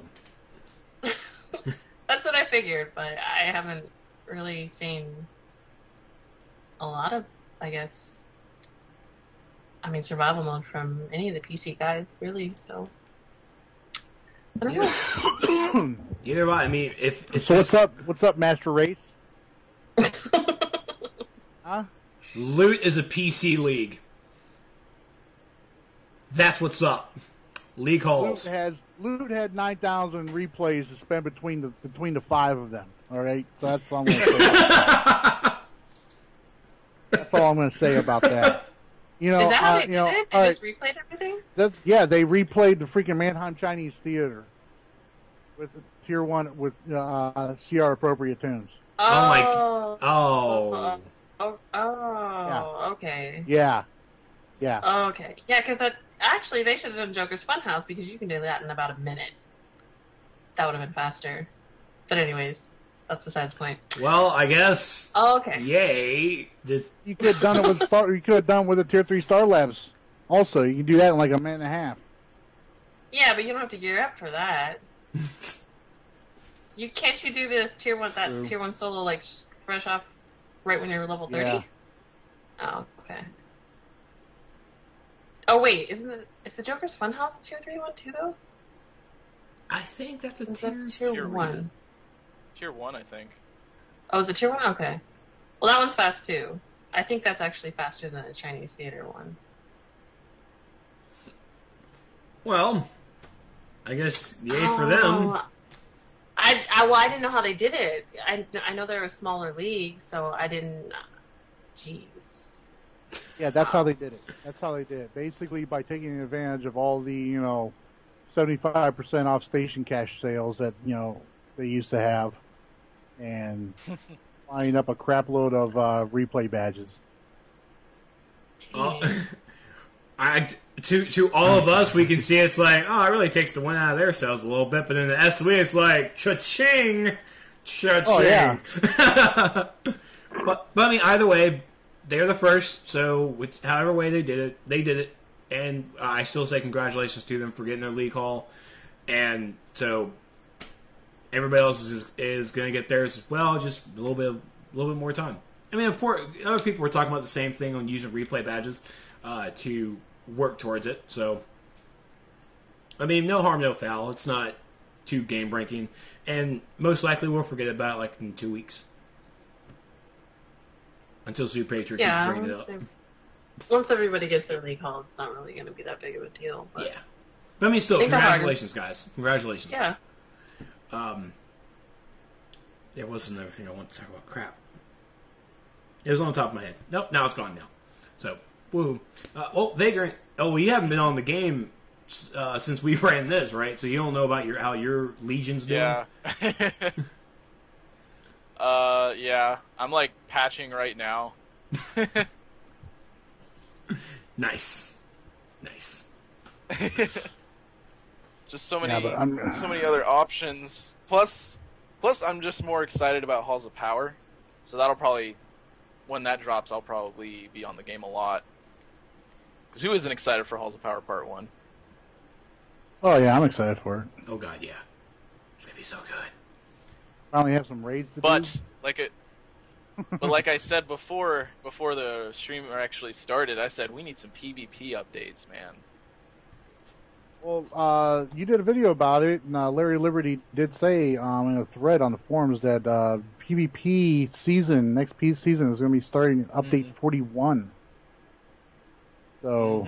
them. That's what I figured, but I haven't really seen a lot of, survival mode from any of the PC guys, really, so. I don't know. Either way, I mean, if So what's up, Master Race? Huh? Loot is a PC league. That's what's up. League halls. Loot had 9,000 replays to spend between the five of them. All right, so that's all I'm going to say. That's all I'm going to say about that. Is that how they did it? They just replayed everything? They replayed the freaking Mannheim Chinese Theater with the Tier 1 with CR appropriate tunes. Okay. Yeah. Okay. Yeah, because actually they should have done Joker's Funhouse because you can do that in about a minute. That would have been faster. But anyways, that's besides the point. Well, I guess. Oh, okay. Yay! You could have done it with You could have done it with the Tier 3 Star Labs. Also, you can do that in like a minute and a half. Yeah, but you don't have to gear up for that. Can't you do this Tier 1 Tier 1 solo fresh off right when you're level 30? Yeah. Oh, okay. Oh wait, is the Joker's Funhouse a Tier 3 one too though? I think that's a Tier 1. Tier 1, I think. Oh, is it Tier 1? Okay. Well, that one's fast too. I think that's actually faster than the Chinese Theater one. Well, I guess yay for them. I didn't know how they did it. I know they're a smaller league, so I didn't. Jeez. Yeah, that's how they did it. Basically, by taking advantage of all the 75% off station cash sales that they used to have, and buying up a crap load of replay badges. To all of us, we can see it's like, oh, it really takes the wind out of their sails a little bit, but in the SOE, it's like, cha-ching, cha-ching. Oh, yeah. but I mean, either way, they're the first, so however way they did it, and I still say congratulations to them for getting their league haul, and so everybody else is going to get theirs as well, just a little bit of a little bit more time. I mean, of course, other people were talking about the same thing on using replay badges to work towards it. So, I mean, no harm, no foul. It's not too game-breaking. And most likely we'll forget about it like in 2 weeks. Until Super Patriot keeps bringing it up. Once everybody gets their league haul, it's not really going to be that big of a deal. But yeah. But I mean, still, congratulations, guys. Congratulations. Yeah. There was another thing I wanted to talk about. Crap. It was on the top of my head. Nope, now it's gone now. So, woo. Vagrant. Oh, you haven't been on the game since we ran this, right? So you don't know about how your Legion's doing? Yeah. Yeah. I'm, like, patching right now. Nice. Just so many other options. Plus, I'm just more excited about Halls of Power. So that'll probably, when that drops, I'll probably be on the game a lot. Because who isn't excited for Halls of Power Part 1? Oh, yeah, I'm excited for it. Oh, God, yeah. It's going to be so good. Finally have some raids to do. But like I said before the streamer actually started, I said we need some PvP updates, man. Well, you did a video about it, and Larry Liberty did say in a thread on the forums that PvP season, next P season, is going to be starting update 41. So,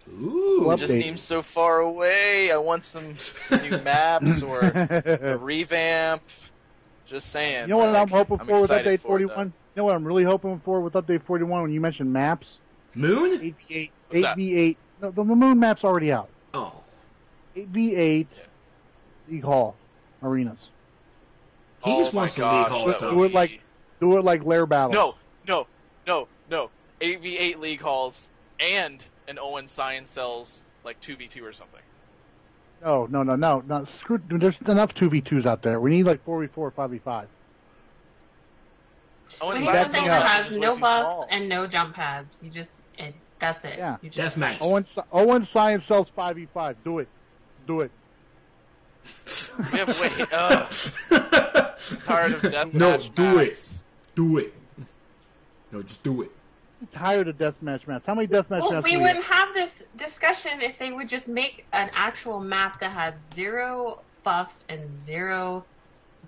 ooh, it just seems so far away. I want some new maps or a revamp. Just saying. You know what I'm hoping for with update 41? You know what I'm really hoping for with update 41 when you mentioned maps? Moon? 8v8. No, the moon map's already out. Oh. 8v8 League Hall arenas. He just wants some League Hall stuff. Do it like Lair Battle. No. 8v8 League Halls and an Owen Science Cells like 2v2 or something. No. Screw. There's enough 2v2s out there. We need like 4v4 or 5v5. We need something that has no buffs and no jump pads. That's it. Yeah. Deathmatch. Owen Science Cells 5v5. Do it. We have wait. Tired of deathmatch. No, do maps. it. Do it. No, just do it. I'm tired of deathmatch maps. How many deathmatch maps? We wouldn't have this discussion if they would just make an actual map that had 0 buffs and 0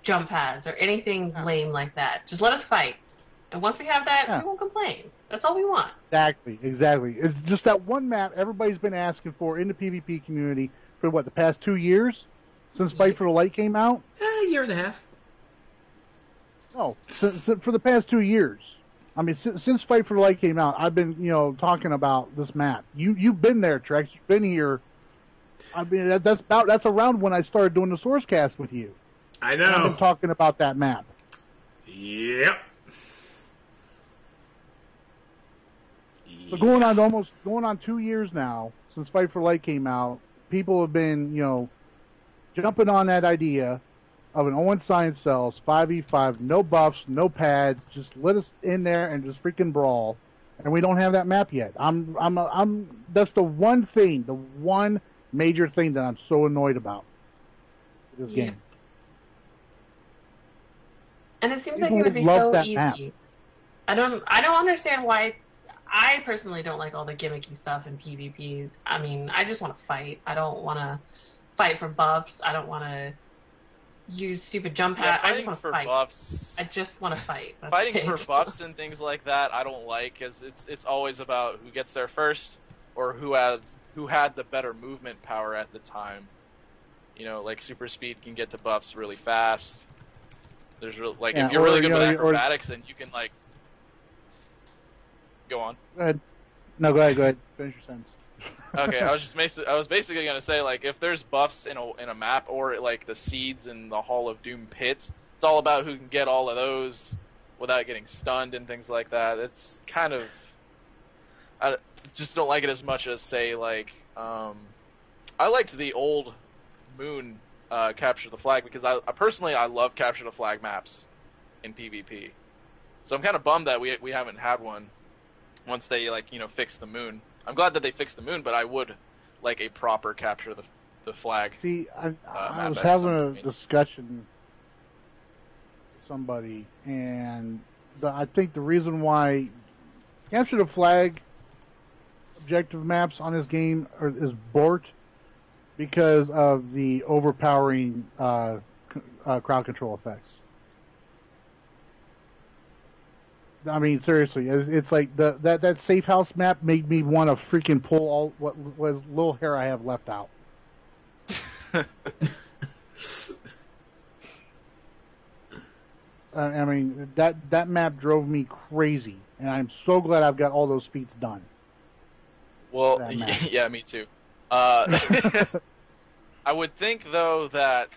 jump pads or anything lame like that. Just let us fight. And once we have that, we won't complain. That's all we want. Exactly. It's just that one map everybody's been asking for in the PvP community for the past 2 years? Since Fight for the Light came out? A year and a half. No, for the past 2 years. I mean, since Fight for the Light came out, I've been, talking about this map. You've been there, Trex. You've been here. I mean, that's around when I started doing the SourceCast with you. I know. I've been talking about that map. Yep. So going on 2 years now since Fight for the Light came out. People have been, jumping on that idea of an Owen Science Cells 5v5, no buffs, no pads, just let us in there and just freaking brawl. And we don't have that map yet. That's the one major thing that I'm so annoyed about this game. And it seems like it would be so easy. Map. I don't understand why. I personally don't like all the gimmicky stuff in PvP. I mean, I just want to fight. I don't want to fight for buffs. I don't want to use stupid jump pads. I just want to fight. Buffs. I just want to fight. That's fighting for buffs and things like that, I don't like, because it's always about who gets there first or who had the better movement power at the time. Like super speed can get to buffs really fast. There's if you're really good with acrobatics, then you can go on. Go ahead. No, go ahead. Finish your sentence. Okay, I was basically gonna say, if there's buffs in a map or the seeds in the Hall of Doom pits, it's all about who can get all of those without getting stunned and things like that. It's kind of, I just don't like it as much as say I liked the old Moon Capture the Flag because I personally love Capture the Flag maps in PvP. So I'm kind of bummed that we haven't had one once they fix the Moon. I'm glad that they fixed the Moon, but I would like a proper Capture the Flag. See, I was having a discussion with somebody, and I think the reason why capture the flag objective maps on this game is borked because of the overpowering crowd control effects. I mean, seriously, it's like that safe house map made me want to freaking pull all what was little hair I have left out. I mean, that map drove me crazy, and I'm so glad I've got all those feats done. Well, yeah, me too. I would think, though, that...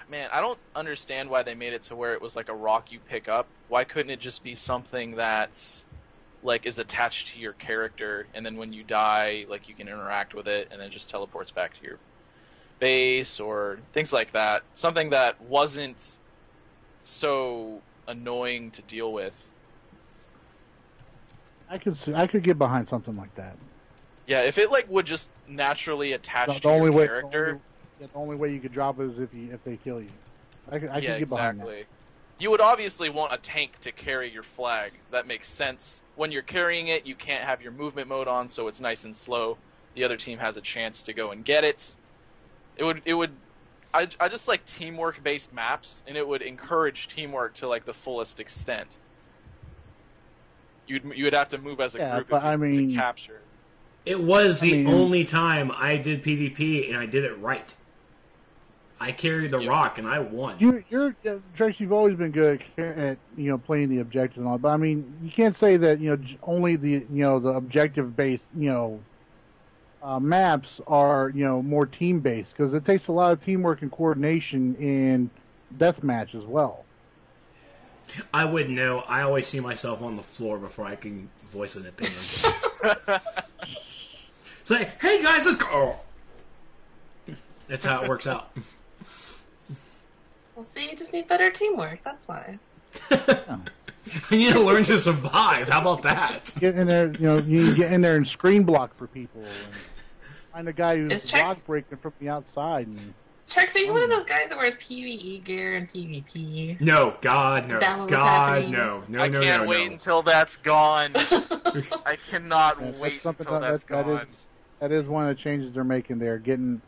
Man, I don't understand why they made it to where it was like a rock you pick up. Why couldn't it just be something that's, like, is attached to your character, and then when you die, like, you can interact with it, and then it just teleports back to your base, or things like that. Something that wasn't so annoying to deal with. I could get behind something like that. Yeah, if it, like, would just naturally attach to your character... The only way you could drop it is if they kill you. I could get behind that. You would obviously want a tank to carry your flag. That makes sense. When you're carrying it, you can't have your movement mode on, so it's nice and slow. The other team has a chance to go and get it. I just like teamwork-based maps, and it would encourage teamwork to like the fullest extent. You would have to move as a group to capture. It was the only time I did PvP, and I did it right. I carried the rock, and I won. You're Trex. You've always been good at playing the objective and all, but I mean, you can't say that only the the objective based maps are more team based, because it takes a lot of teamwork and coordination in deathmatch as well. I wouldn't know. I always see myself on the floor before I can voice an opinion. Say, hey guys, let's go. That's how it works out. Well, see, you just need better teamwork. That's why. You need to learn to survive. How about that? Get in there, you get in there and screen block for people. And find a guy who's block breaking from the outside. And, Trex, are you one of those guys that wears PvE gear and PvP? No, God, no. God, no. No, I can't wait until that's gone. I cannot wait until that's gone. That is one of the changes they're making there, getting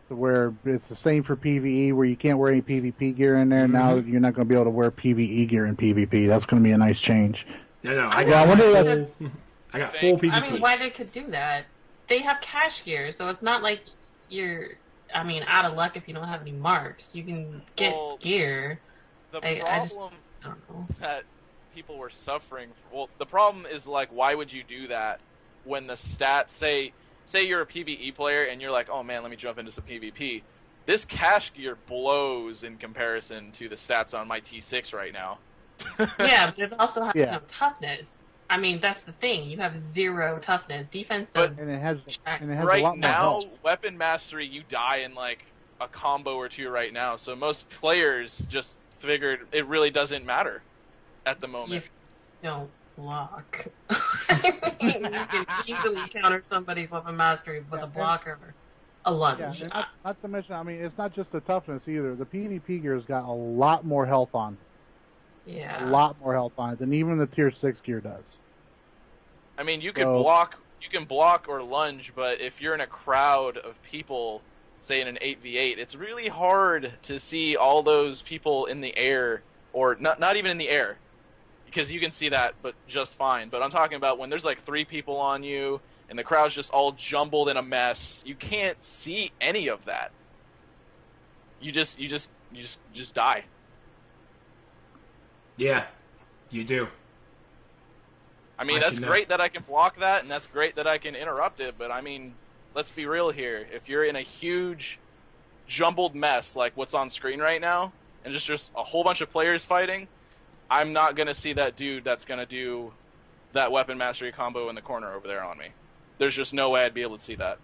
to where it's the same for PvE, where you can't wear any PvP gear in there. Mm-hmm. Now you're not going to be able to wear PvE gear in PvP. That's going to be a nice change. No, I got full PvP. I mean, why they could do that? They have cash gear, so it's not like you're, out of luck if you don't have any marks. You can get gear. The problem that people were suffering... Well, the problem is, like, why would you do that when the stats say you're a PvE player and you're like, oh man, let me jump into some PvP. This cash gear blows in comparison to the stats on my T6 right now. Yeah, but it also has no toughness. I mean, that's the thing. You have 0 toughness. Defense does. And it has right a lot more now, health. weapon mastery, you die in like a combo or two right now. So most players just figured it really doesn't matter at the moment. You don't block. You can easily counter somebody's weapon mastery with a block or a lunge. Yeah, not to mention, it's not just the toughness either. The PvP gear's got a lot more health on. Yeah. A lot more health on it than even the Tier 6 gear does. I mean, you can block or lunge, but if you're in a crowd of people, say in an 8v8, it's really hard to see all those people in the air, or not even in the air, because you can see that, but just fine. But I'm talking about when there's like 3 people on you, and the crowd's just all jumbled in a mess. You can't see any of that. You just die. Yeah, you do. I mean, that's great that I can block that, and that's great that I can interrupt it, but I mean, let's be real here. If you're in a huge, jumbled mess like what's on screen right now, and just a whole bunch of players fighting, I'm not going to see that dude that's going to do that weapon mastery combo in the corner over there on me. There's just no way I'd be able to see that.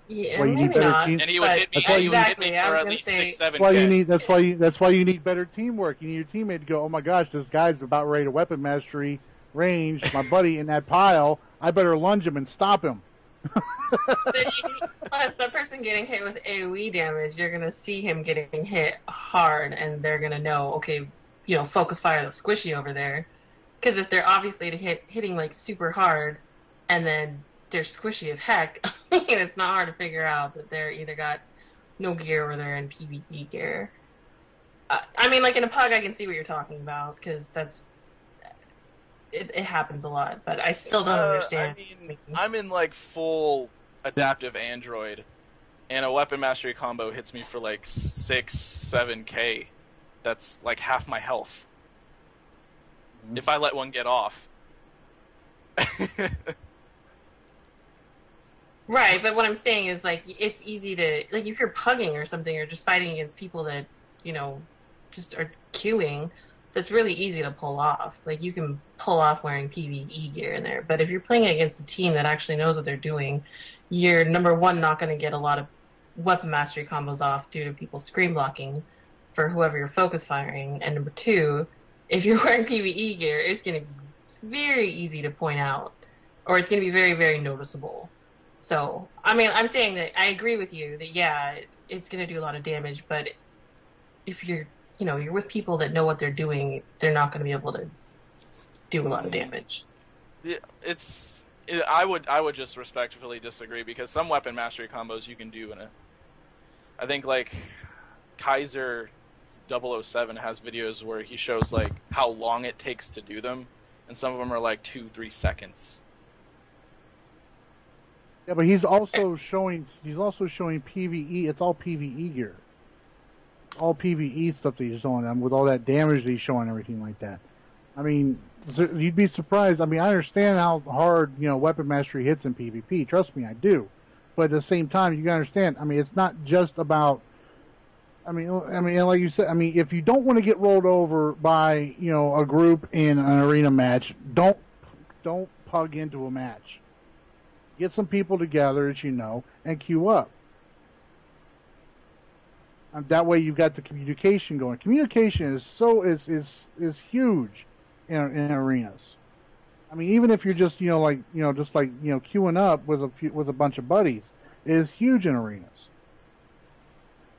Yeah, maybe not. And he would hit me. He would hit me for at least 6-7 That's why you need better teamwork. You need your teammate to go, oh my gosh, this guy's about ready to weapon mastery range my buddy in that pile. I better lunge him and stop him. Plus, the person getting hit with AoE damage, you're gonna see him getting hit hard, and they're gonna know, okay, focus fire the squishy over there. Because if they're obviously hitting like super hard, and then they're squishy as heck, it's not hard to figure out that they're either got no gear or they're in PvP gear. I mean, like in a pug, I can see what you're talking about because it happens a lot, but I still don't understand. I mean, I'm in like full adaptive Android, and a weapon mastery combo hits me for like 6-7K. That's like half my health. If I let one get off. Right, but what I'm saying is, like, it's easy to, like, if you're pugging or something, or just fighting against people that, just are queuing, that's really easy to pull off. Like, you can pull off wearing PvE gear in there. But if you're playing against a team that actually knows what they're doing, you're, number one, not going to get a lot of weapon mastery combos off due to people screen blocking for whoever you're focus firing. And number two, if you're wearing PvE gear, it's going to be very easy to point out, or it's going to be very, very noticeable. So, I mean, I'm saying that I agree with you that, yeah, it's going to do a lot of damage, but if you're, you're with people that know what they're doing, they're not going to be able to do a lot of damage. Yeah, I would just respectfully disagree, because some weapon mastery combos you can do I think, like, Kaiser 007 has videos where he shows, like, how long it takes to do them, and some of them are, like, 2-3 seconds. Yeah, but he's also showing PvE. It's all PvE gear. All PvE stuff that he's showing them with all that damage that he's showing, everything like that. I mean, you'd be surprised. I mean, I understand how hard, weapon mastery hits in PvP. Trust me, I do. But at the same time, you gotta understand, I mean, it's not just about, I mean, like you said, I mean, if you don't want to get rolled over by, a group in an arena match, don't pug into a match. Get some people together, as you know, and queue up. That way, you've got the communication going. Communication is huge in arenas. I mean, even if you're just queuing up with a bunch of buddies, it is huge in arenas.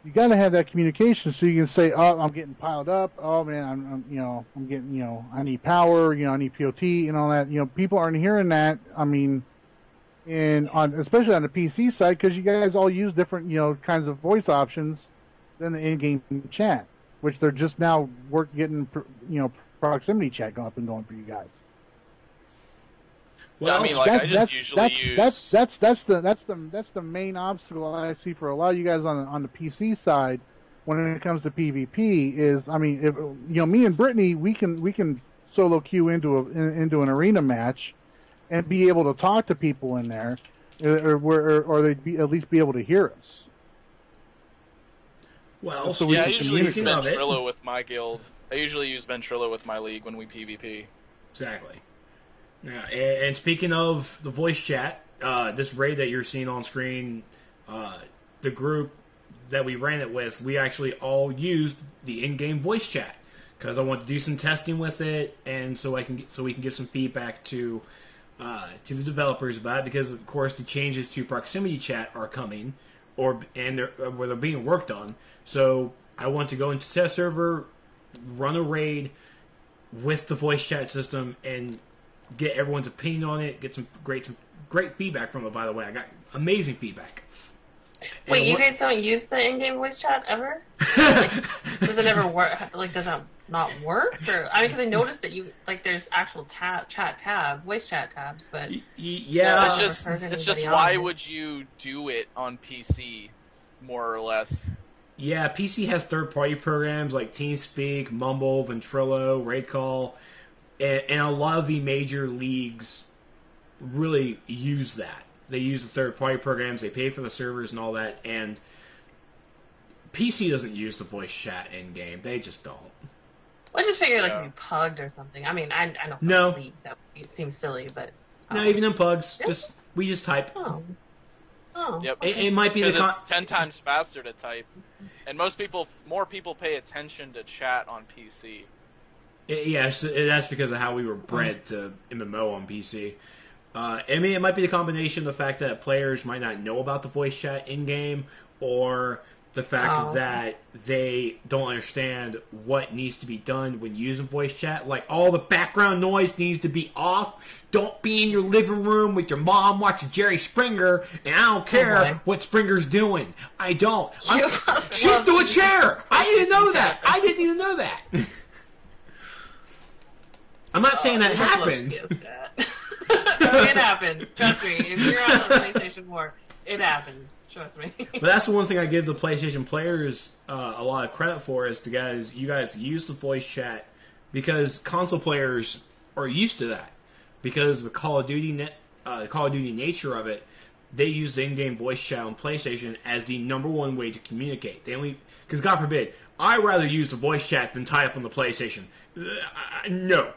You got to have that communication so you can say, "Oh, I'm getting piled up. Oh man, I'm getting, I need power. I need POT and all that." People aren't hearing that. I mean. Especially on the PC side, because you guys all use different, kinds of voice options than the in-game chat, which they're just now getting, proximity chat up and going for you guys. Well, I mean, like, I just usually use. That's the main obstacle I see for a lot of you guys on the PC side when it comes to PvP. Is, I mean, if me and Brittany, we can solo queue into an arena match. And be able to talk to people in there, or they'd at least be able to hear us. Well, so I usually use Ventrilo with my guild. I usually use Ventrilo with my league when we PvP. Exactly. Now, and speaking of the voice chat, this raid that you're seeing on screen, the group that we ran it with, we actually all used the in-game voice chat because I want to do some testing with it, and so we can give some feedback to the developers about it, because of course the changes to proximity chat are coming, where they're being worked on. So I want to go into test server, run a raid with the voice chat system, and get everyone's opinion on it. Get some great feedback from it. By the way, I got amazing feedback. Wait, you guys don't use the in-game voice chat ever? Does it ever work? Like, does that not work? Or, I mean, because I noticed that there's actual voice chat tabs, but yeah, it's just why would you do it on PC, more or less? Yeah, PC has third-party programs like TeamSpeak, Mumble, Ventrilo, Raidcall, and a lot of the major leagues really use that. They use the third-party programs, they pay for the servers and all that, and PC doesn't use the voice chat in-game. They just don't. Well, I just figured, if you pugged or something. I mean, I know no. It seems silly, but... No, even in pugs, we just type. Oh. Yep. Okay. It might be it's 10 times faster to type. And more people pay attention to chat on PC. Yes, that's because of how we were bred to MMO on PC. I mean, it might be the combination of the fact that players might not know about the voice chat in-game, or The fact is that they don't understand what needs to be done when using voice chat. Like, all the background noise needs to be off. Don't be in your living room with your mom watching Jerry Springer, and I don't care what Springer's doing. I don't. Shoot through a chair! I didn't know that! I didn't even know that! I'm not saying that happened. It happened. Trust me. If you're on the PlayStation 4, it happened. Trust me. But that's the one thing I give the PlayStation players a lot of credit for is you guys use the voice chat because console players are used to that because of the Call of Duty nature of it. They use the in-game voice chat on PlayStation as the number one way to communicate. Because God forbid, I'd rather use the voice chat than tie up on the PlayStation. No.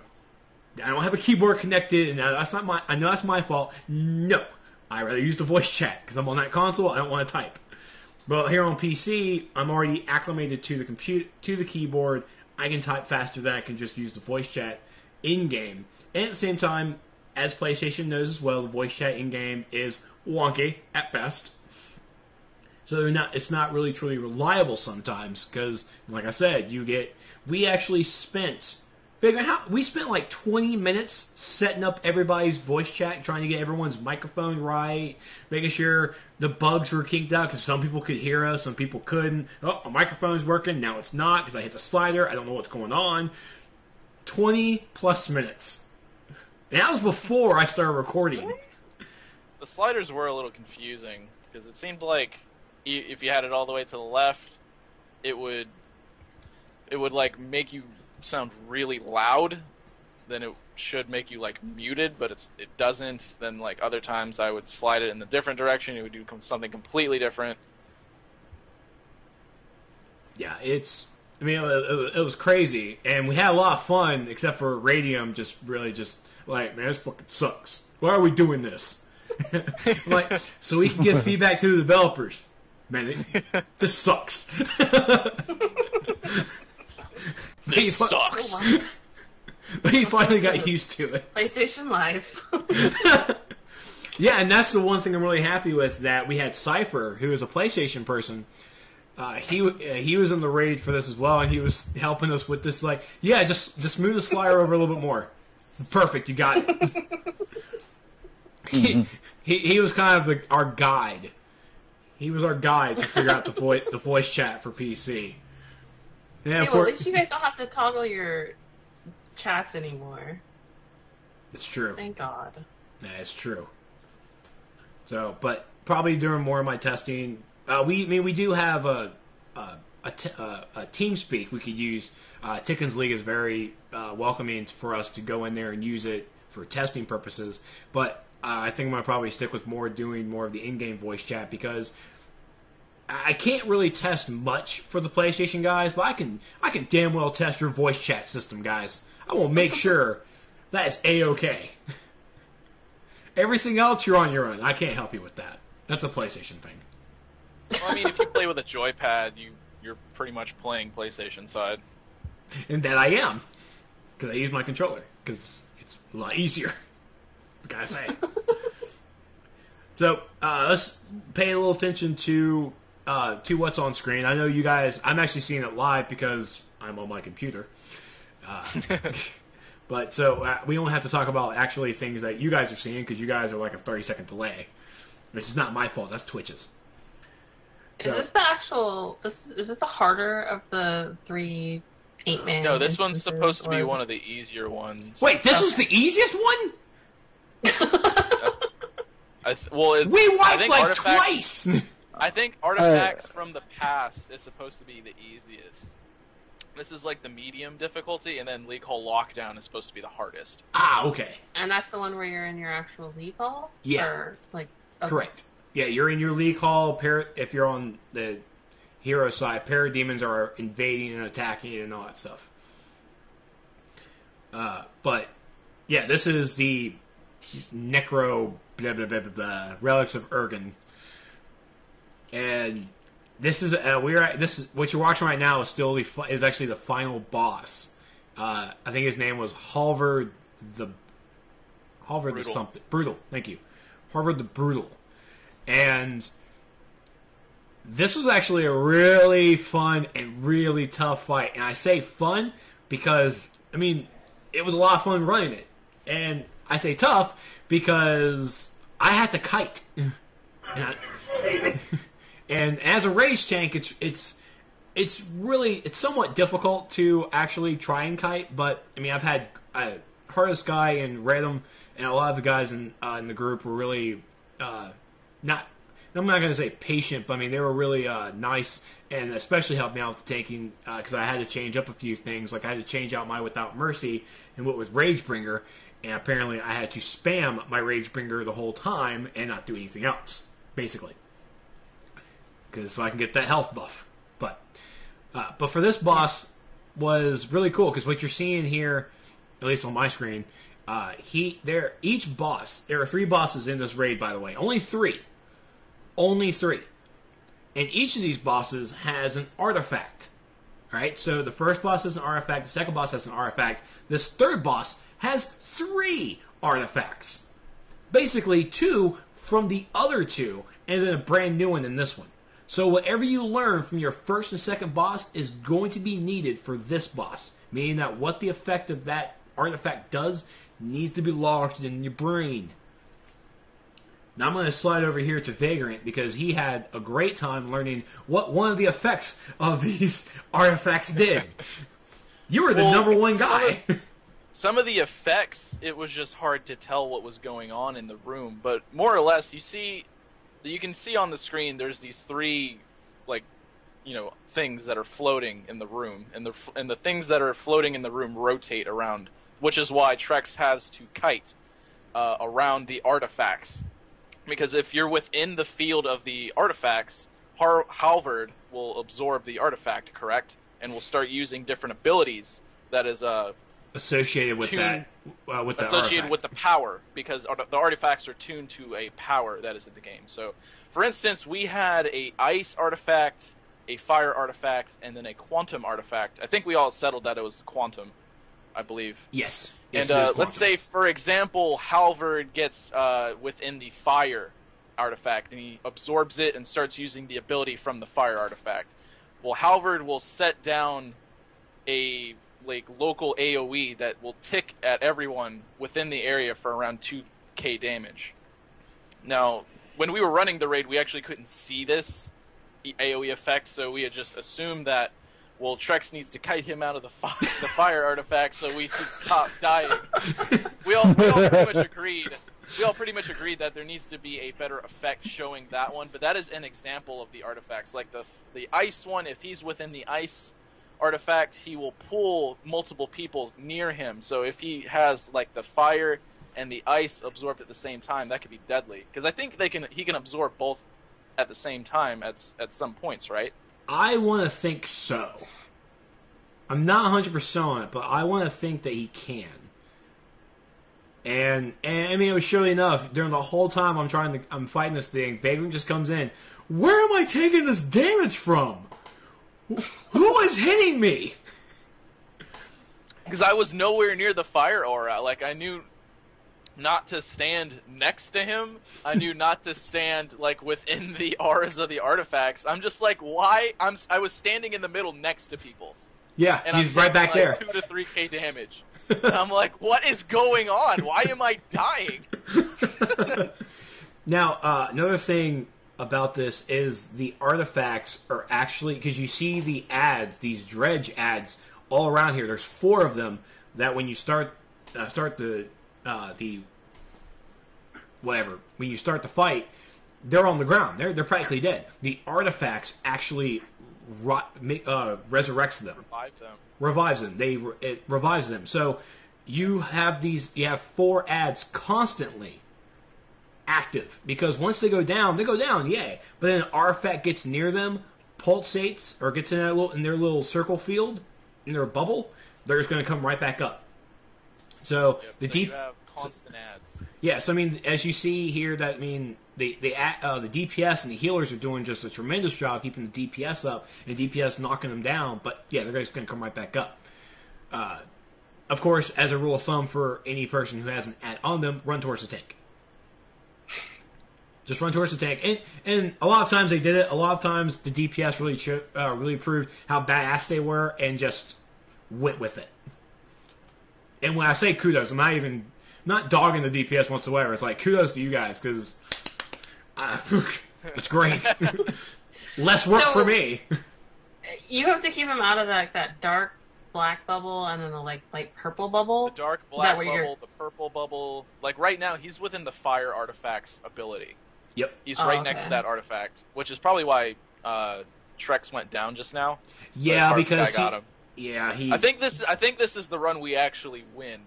I don't have a keyboard connected, and I know that's my fault. No. I'd rather use the voice chat, because I'm on that console, I don't want to type. But here on PC, I'm already acclimated to the keyboard. I can type faster than I can just use the voice chat in-game. And at the same time, as PlayStation knows as well, the voice chat in-game is wonky, at best. So it's not really truly reliable sometimes, because, like I said, we actually spent like 20 minutes setting up everybody's voice chat, trying to get everyone's microphone right, making sure the bugs were kinked out, because some people could hear us, some people couldn't. Oh, my microphone's working, now it's not, because I hit the slider, I don't know what's going on. 20 plus minutes. And that was before I started recording. The sliders were a little confusing, because it seemed like if you had it all the way to the left, it would like make you sound really loud. Then it should make you like muted, but it doesn't. Then like other times I would slide it in the different direction, it would do something completely different. Yeah, it was crazy, and we had a lot of fun, except for Radium just like, man, this fucking sucks. Why are we doing this? Like, so we can give feedback to the developers. Man, this sucks. This sucks. But he finally got used to it. PlayStation Live. Yeah, and that's the one thing I'm really happy with, that we had Cypher, who is a PlayStation person. He was in the raid for this as well, and he was helping us with this. Like, yeah, just move the slider over a little bit more. Perfect, you got it. He was kind of our guide. He was our guide to figure out the voice chat for PC. Yeah, hey, well, at least you guys don't have to toggle your chats anymore. It's true. Thank God. Yeah, it's true. So, but probably during more of my testing, we do have a TeamSpeak we could use. Tickens League is very welcoming for us to go in there and use it for testing purposes. But I think I'm going to probably stick with doing more of the in-game voice chat, because I can't really test much for the PlayStation guys, but I can damn well test your voice chat system, guys. I will make sure that is A-okay. Everything else, you're on your own. I can't help you with that. That's a PlayStation thing. Well, I mean, if you play with a joypad, you're pretty much playing PlayStation side. And that I am, because I use my controller, because it's a lot easier. Gotta say. So let's pay a little attention to what's on screen. I know you guys. I'm actually seeing it live because I'm on my computer. But so we don't have to talk about actually things that you guys are seeing, because you guys are like a 30-second delay, which is not my fault. That's Twitch's. So, is this the actual? Is this the harder of the 3 8-man? No, this one's supposed to be one of the easier ones. Wait, this was the easiest one? We wiped like twice. I think Artifacts from the Past is supposed to be the easiest. This is like the medium difficulty, and then League Hall Lockdown is supposed to be the hardest. Ah, okay. And that's the one where you're in your actual League Hall? Yeah. Or, like, okay. Correct. Yeah, you're in your League Hall. If you're on the hero side, parademons are invading and attacking and all that stuff. But yeah, this is the Necro blah, blah, blah, blah, blah, Relics of Urgen, and this is what you're watching right now is actually the final boss. I think his name was Halvard the something. Brutal. Thank you, Halvard the Brutal. And this was actually a really fun and really tough fight. And I say fun because, I mean, it was a lot of fun running it. And I say tough because I had to kite. And as a rage tank, it's somewhat difficult to actually try and kite. But, I mean, I've had Hardest Guy and Rhythm, and a lot of the guys in the group were really not... I'm not going to say patient, but I mean, they were really nice and especially helped me out with the tanking because I had to change up a few things. Like I had to change out my Without Mercy and what was Ragebringer, and apparently I had to spam my Ragebringer the whole time and not do anything else, basically. So I can get that health buff. But for this boss was really cool because what you're seeing here, at least on my screen, each boss, there are 3 bosses in this raid, by the way. Only 3. Only 3. And each of these bosses has an artifact. Alright, so the first boss has an artifact, the second boss has an artifact, this third boss has 3 artifacts. Basically, 2 from the other 2, and then a brand new one in this one. So whatever you learn from your first and second boss is going to be needed for this boss. Meaning that what the effect of that artifact does needs to be lodged in your brain. Now I'm going to slide over here to Vagrant because he had a great time learning what one of the effects of these artifacts did. You were the number one guy. Some of the effects, it was just hard to tell what was going on in the room. But more or less, you can see on the screen there's these 3, things that are floating in the room. And the things that are floating in the room rotate around, which is why Trex has to kite around the artifacts. Because if you're within the field of the artifacts, Halvard will absorb the artifact, correct? And will start using different abilities that is associated with associated with the power, because the artifacts are tuned to a power that is in the game. So, for instance, we had a ice artifact, a fire artifact, and then a quantum artifact. I think we all settled that it was quantum, I believe. Yes. And let's say, for example, Halvard gets within the fire artifact, and he absorbs it and starts using the ability from the fire artifact. Well, Halvard will set down a local AoE that will tick at everyone within the area for around 2k damage. Now, when we were running the raid, we actually couldn't see this AoE effect, so we had just assumed that, well, Trex needs to kite him out of the fire artifact so we could stop dying. We all pretty much agreed that there needs to be a better effect showing that one, but that is an example of the artifacts. Like the ice one, if he's within the ice artifact, he will pull multiple people near him. So if he has the fire and the ice absorbed at the same time, that could be deadly. Because I think he can absorb both at the same time at some points, right? I want to think so. I'm not 100% on it, but I want to think that he can. And I mean, it was surely enough. During the whole time I'm fighting this thing, Vagrant just comes in. Where am I taking this damage from? Who is hitting me? Because I was nowhere near the fire aura. I knew not to stand next to him. I knew not to stand within the auras of the artifacts. I'm just why? I was standing in the middle next to people. Yeah, and he's right back there. 2 to 3k damage. And I'm what is going on? Why am I dying? Now, another thing about this is the artifacts are actually, because you see the ads, these dredge ads all around here. There's 4 of them that when you start when you start the fight, they're on the ground. They're practically dead. The artifacts actually resurrects them. Revives them. It revives them. So you have 4 ads constantly active, because once they go down, yay. But then an artifact gets near them, pulsates, or gets in their little circle field, in their bubble, they're just going to come right back up. So you have constant ads. Yeah, so I mean, as you see here, the DPS and the healers are doing just a tremendous job keeping the DPS up, and DPS knocking them down. But yeah, they're just going to come right back up. Of course, as a rule of thumb for any person who has an ad on them, run towards the tank. Just run towards the tank. And a lot of times they did it. A lot of times the DPS really proved how badass they were and just went with it. And when I say kudos, I'm not dogging the DPS whatsoever. It's like kudos to you guys because it's great. Less work for me. You have to keep him out of that dark black bubble and then the light purple bubble. The dark black bubble, the purple bubble. Like right now, he's within the fire artifact's ability. Yep. He's right next to that artifact, which is probably why Trex went down just now. Yeah, because I got him. Yeah, I think this is the run we actually win.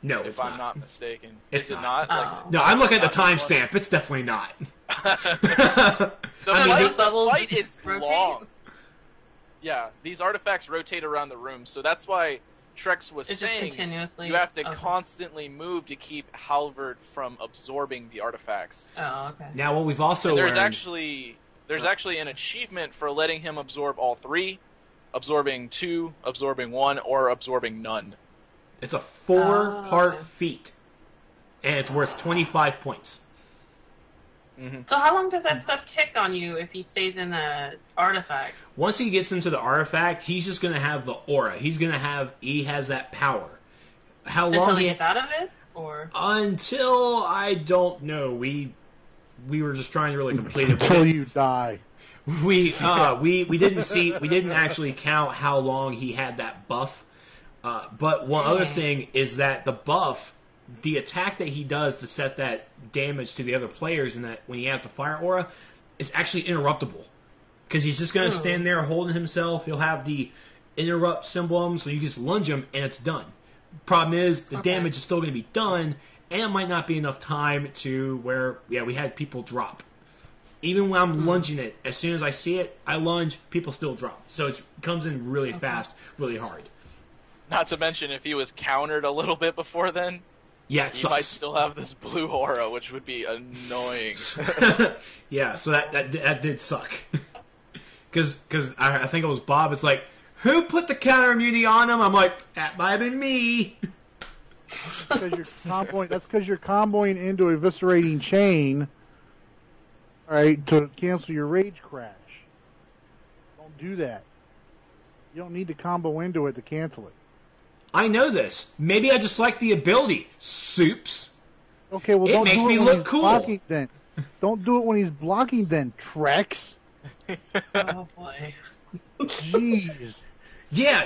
No, if I'm not mistaken. It's is it not? Like, no, I'm looking at the timestamp. It's definitely not. the fight is rotate? long. Yeah, these artifacts rotate around the room, so that's why Trex was saying you have to constantly move to keep Halvard from absorbing the artifacts. Oh, okay. Now, what we've also there's learned... actually an achievement for letting him absorb all 3, absorbing 2, absorbing 1, or absorbing none. It's a 4-part feat, and it's worth 25 points. Mm-hmm. So how long does that stuff tick on you if he stays in the artifact? Once he gets into the artifact, he's just going to have the aura. He has that power. How long until he gets out of it, or until I don't know. We were just trying to really complete it until you die. We didn't actually count how long he had that buff. But one other thing is that the buff, the attack that he does to set that damage to the other players, and that when he has the fire aura, is actually interruptible. Because he's just going to stand there holding himself. He'll have the interrupt symbol, so you just lunge him, and it's done. Problem is, the damage is still going to be done, and it might not be enough time to where, we had people drop. Even when I'm lunging it, as soon as I see it, I lunge, people still drop. So it comes in really fast, really hard. Not to mention, if he was countered a little bit before then, he might still have this blue aura, which would be annoying. Yeah, so that did suck. Because I think it was Bob. It's like, who put the counter immunity on him? I'm like, that might have been me. That's because you're comboing into a eviscerating chain, all right, to cancel your rage crash. Don't do that. You don't need to combo into it to cancel it. I know this. Maybe I just like the ability. Soups. Okay, well, it makes me look cool. Blocking, then. Don't do it when he's blocking, then, Trex. Oh boy. Jeez. Yeah.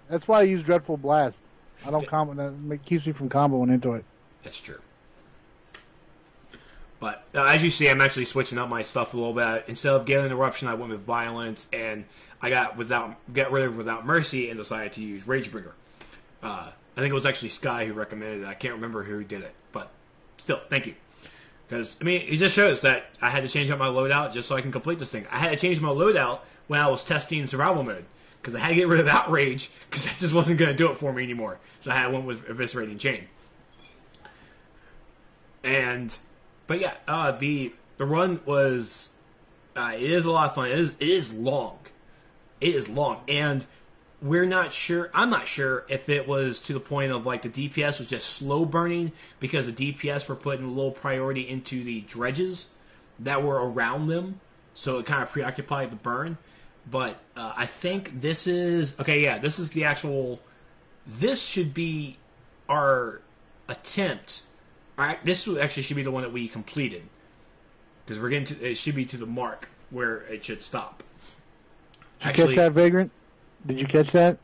That's why I use Dreadful Blast. I don't combo. That keeps me from comboing into it. That's true. But as you see, I'm actually switching up my stuff a little bit. Instead of Galen Eruption, I went with Violence, and I got rid of Without Mercy and decided to use Ragebringer. I think it was actually Sky who recommended it. I can't remember who did it, but still, thank you. Because, it just shows that I had to change up my loadout just so I can complete this thing. I had to change my loadout when I was testing survival mode, because I had to get rid of Outrage, because that just wasn't going to do it for me anymore. So I went with Eviscerating Chain. But yeah, the run was, it is a lot of fun. It is long. It is long, and I'm not sure if it was to the point of like the DPS was just slow burning because the DPS were putting a little priority into the dredges that were around them, so it kind of preoccupied the burn. But I think this is the actual. This should be our attempt. This actually should be the one that we completed, because it should be to the mark where it should stop. Did you catch that, Vagrant? Did you catch that?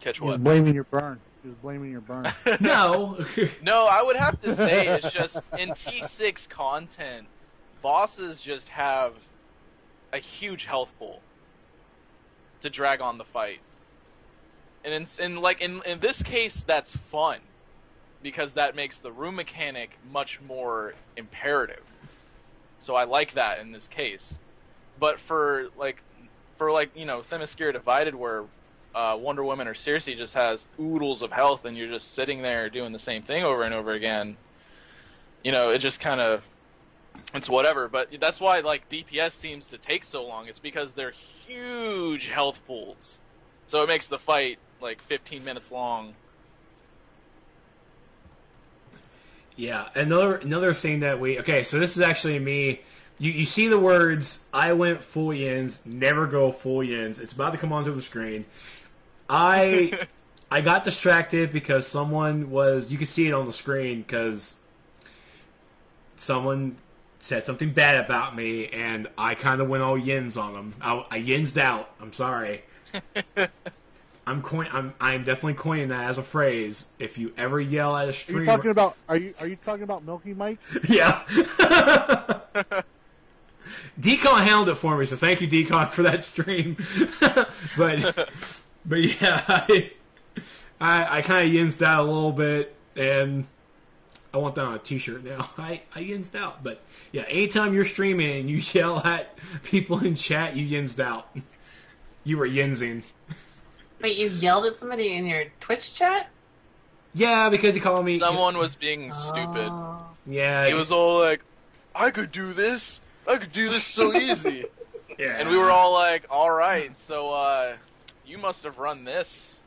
Catch what? He was blaming your burn. No. No, I would have to say it's just in T6 content, bosses just have a huge health pool to drag on the fight. And in this case, that's fun, because that makes the room mechanic much more imperative. So I like that in this case. But for Themyscira Divided, where Wonder Woman or Circe just has oodles of health and you're just sitting there doing the same thing over and over again, it just kind of, it's whatever. But that's why DPS seems to take so long. It's because they're huge health pools. So it makes the fight 15 minutes long. Yeah, another thing that so this is actually me. You see the words, I went full yins, never go full yins. It's about to come onto the screen. I got distracted because you could see it on the screen because someone said something bad about me, and I kind of went all yins on them. I yinsed out. I'm sorry. I'm definitely coining that as a phrase. If you ever yell at a streamer, are you talking about Milky Mike? Yeah. Decon handled it for me, so thank you, Decon, for that stream. but yeah, I kind of yinsed out a little bit, and I want that on a T-shirt now. I yinsed out, but yeah, anytime you're streaming and you yell at people in chat, you yinsed out. You were yinsing. Wait, you yelled at somebody in your Twitch chat? Yeah, because he called me. Someone was being stupid. Yeah, he was all like, "I could do this. I could do this so easy." Yeah, and we were all like, "All right, so you must have run this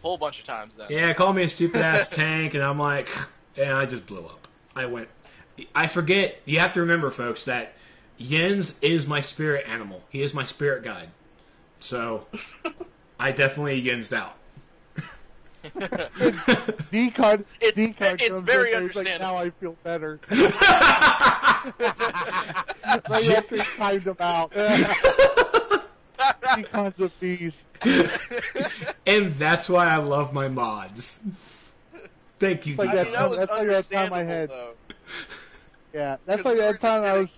a whole bunch of times then." Yeah, called me a stupid ass tank, and I'm like, and I just blew up. I forget. You have to remember, folks, that Jens is my spirit animal. He is my spirit guide. So. I definitely yensed out. Decon, it's very understandable. Like, now I feel better. Right after he timed him out. Decon's a beast. And that's why I love my mods. Thank you, like Decon. That's like that time I had. Yeah, that's like that time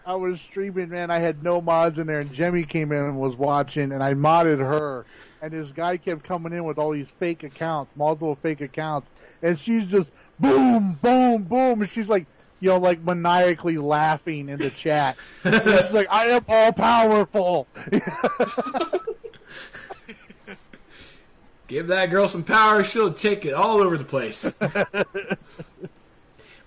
I was streaming, man. I had no mods in there, and Jemmy came in and was watching, and I modded her. And this guy kept coming in with all these fake accounts, multiple fake accounts, and she's just boom, boom, boom, and she's like, like maniacally laughing in the chat. She's like, I am all powerful. Give that girl some power, she'll take it all over the place.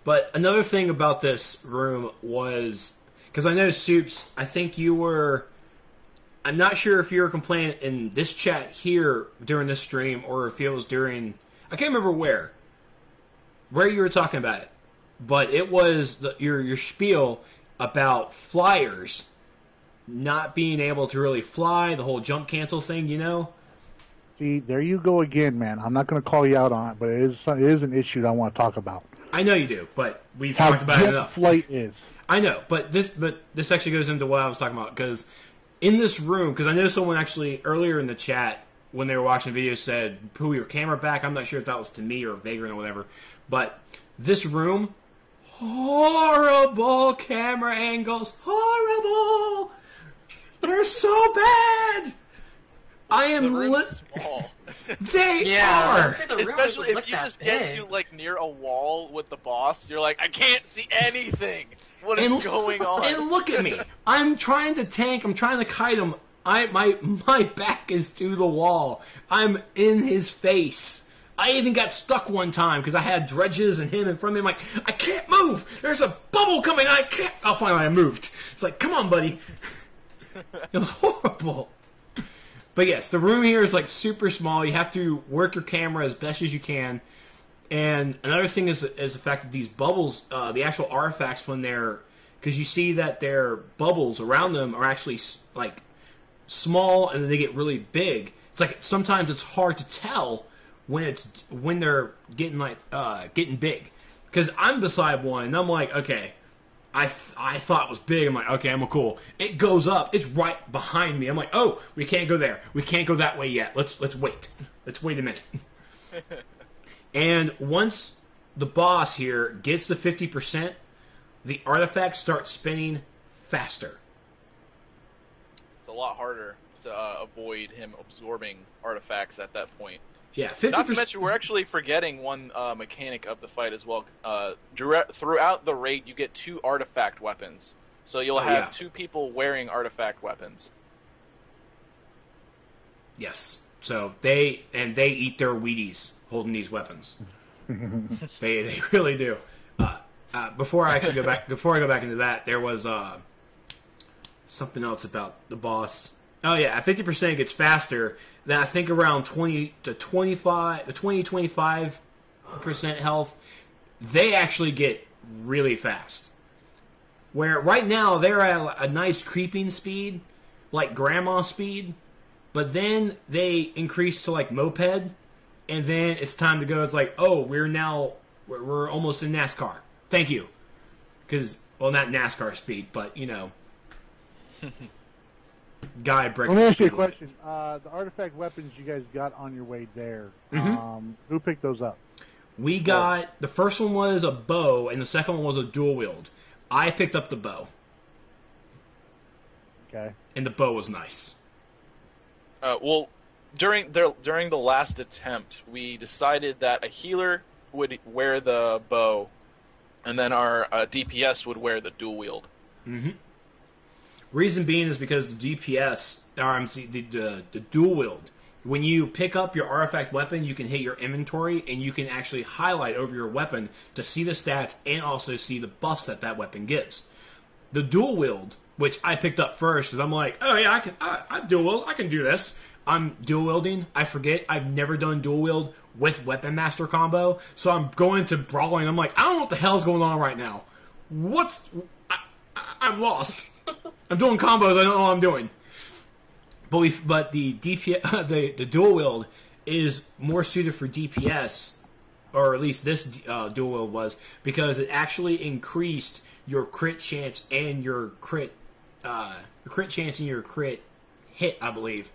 But another thing about this room was, because I know, Soups, I think you were... I'm not sure if you were complaining in this chat here during this stream or if it was during... I can't remember where you were talking about it. But it was your spiel about flyers not being able to really fly, the whole jump cancel thing, See, there you go again, man. I'm not going to call you out on it, but it is an issue that I want to talk about. I know you do, but we've talked about it enough. Flight is. I know, but this actually goes into what I was talking about, because in this room, because I know someone actually earlier in the chat when they were watching the video said, "Pull your camera back." I'm not sure if that was to me or Vagrant or whatever, but this room, horrible camera angles, horrible. They're so bad. I am small. They are. Especially if you just get to near a wall with the boss, you're like, I can't see anything. What is going on? And look at me. I'm trying to tank. I'm trying to kite him. My back is to the wall. I'm in his face. I even got stuck one time because I had dredges and him in front of me. I'm like, I can't move. There's a bubble coming. I can't. Oh, finally I moved. It's like, come on, buddy. It was horrible. But yes, the room here is super small. You have to work your camera as best as you can. And another thing is the fact that these bubbles, the actual artifacts when they're, because you see that their bubbles around them are actually small and then they get really big. It's sometimes it's hard to tell when they're getting getting big. Because I'm beside one and I'm like, okay, I thought it was big. I'm like, okay, I'm cool. It goes up. It's right behind me. I'm like, oh, we can't go there. We can't go that way yet. Let's wait. Let's wait a minute. And once the boss here gets to 50%, the artifacts start spinning faster. It's a lot harder to avoid him absorbing artifacts at that point. Yeah, 50%. Not to mention, we're actually forgetting one mechanic of the fight as well. Throughout the raid, you get 2 artifact weapons. So you'll have 2 people wearing artifact weapons. Yes. So they eat their Wheaties holding these weapons. they really do. Before I go back into that, there was something else about the boss. Oh yeah, at 50% it gets faster. Then I think around 20 to 25% health, they actually get really fast. Where right now they're at a nice creeping speed, like grandma speed, but then they increase to like moped, and then it's time to go. It's like, oh, we're almost in NASCAR. Thank you. Because, well, not NASCAR speed, but, you know, guy breaking. Let me ask you a question. The artifact weapons you guys got on your way there, who picked those up? We got, the first one was a bow, and the second one was a dual wield. I picked up the bow. Okay. And the bow was nice. Well, during the last attempt, we decided that a healer would wear the bow, and then our DPS would wear the dual wield. Mm-hmm. Reason being is because the DPS, the dual wield, when you pick up your artifact weapon, you can hit your inventory, and you can actually highlight over your weapon to see the stats and also see the buffs that weapon gives. The dual wield, which I picked up first, is I'm like, oh yeah, I'm dual wield, I can do this. I'm dual wielding. I forget I've never done dual wield with weapon master combo, so I'm going to brawling. I'm like, I don't know what the hell's going on right now. I'm lost. I'm doing combos. I don't know what I'm doing. But the DPS, the dual wield is more suited for DPS, or at least this dual wield was, because it actually increased your crit chance and your crit hit, I believe,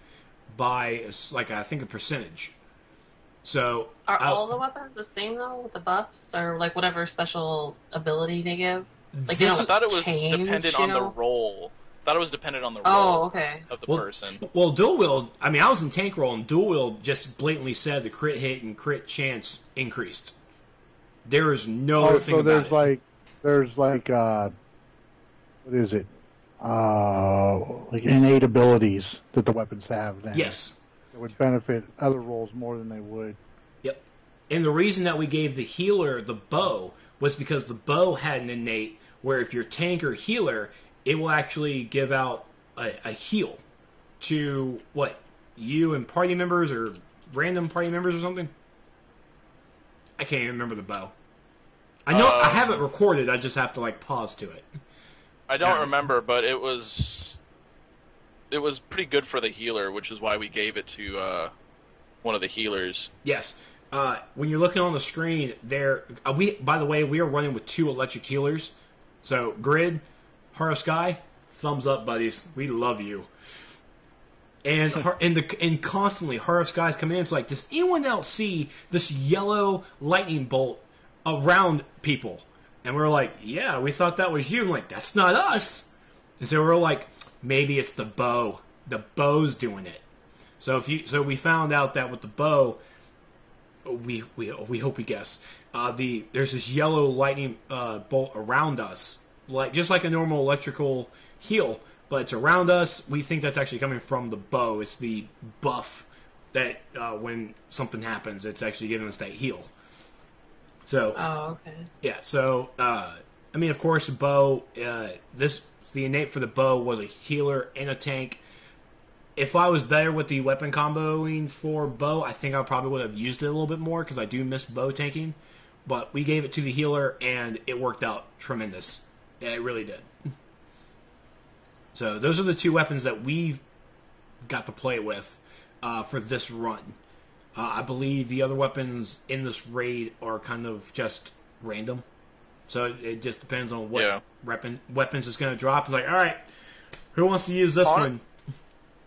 by like I think a percentage. So are all the weapons the same though with the buffs or like whatever special ability they give? Like I thought it was dependent on the role. I thought it was dependent on the role of the person. Well, dual wield. I mean, I was in tank role, and dual wield just blatantly said the crit hit and crit chance increased. There is no thing so about it. There's like what is it? Like innate abilities that the weapons have. Then Yes, it would benefit other roles more than they would. Yep. And the reason that we gave the healer the bow was because the bow had an innate where if you're tank or healer, it will actually give out a heal to you and party members or random party members or something. I can't even remember the bow. I know I have it recorded. I just have to like pause to it. I don't remember, but it was pretty good for the healer, which is why we gave it to one of the healers. Yes. When you're looking on the screen, by the way, we are running with 2 electric healers. So, Grid, Heart of Sky, thumbs up, buddies. We love you. And constantly, Heart of Sky's coming in. It's like, does anyone else see this yellow lightning bolt around people? And we're like, yeah, we thought that was you. I'm like, that's not us. And so we're like, maybe it's the bow. The bow's doing it. So we found out that with the bow, we hope we guess. There's this yellow lightning bolt around us, just like a normal electrical heal, but it's around us. We think that's actually coming from the bow. It's the buff that when something happens, it's actually giving us that heal. So, okay. Yeah. So, I mean, of course, the bow. The innate for the bow was a healer and a tank. If I was better with the weapon comboing for bow, I think I probably would have used it a little bit more because I do miss bow tanking. But we gave it to the healer, and it worked out tremendous. Yeah, it really did. So those are the 2 weapons that we got to play with for this run. I believe the other weapons in this raid are kind of just random. So it just depends on what weapons it's going to drop. It's like, all right, who wants to use this one?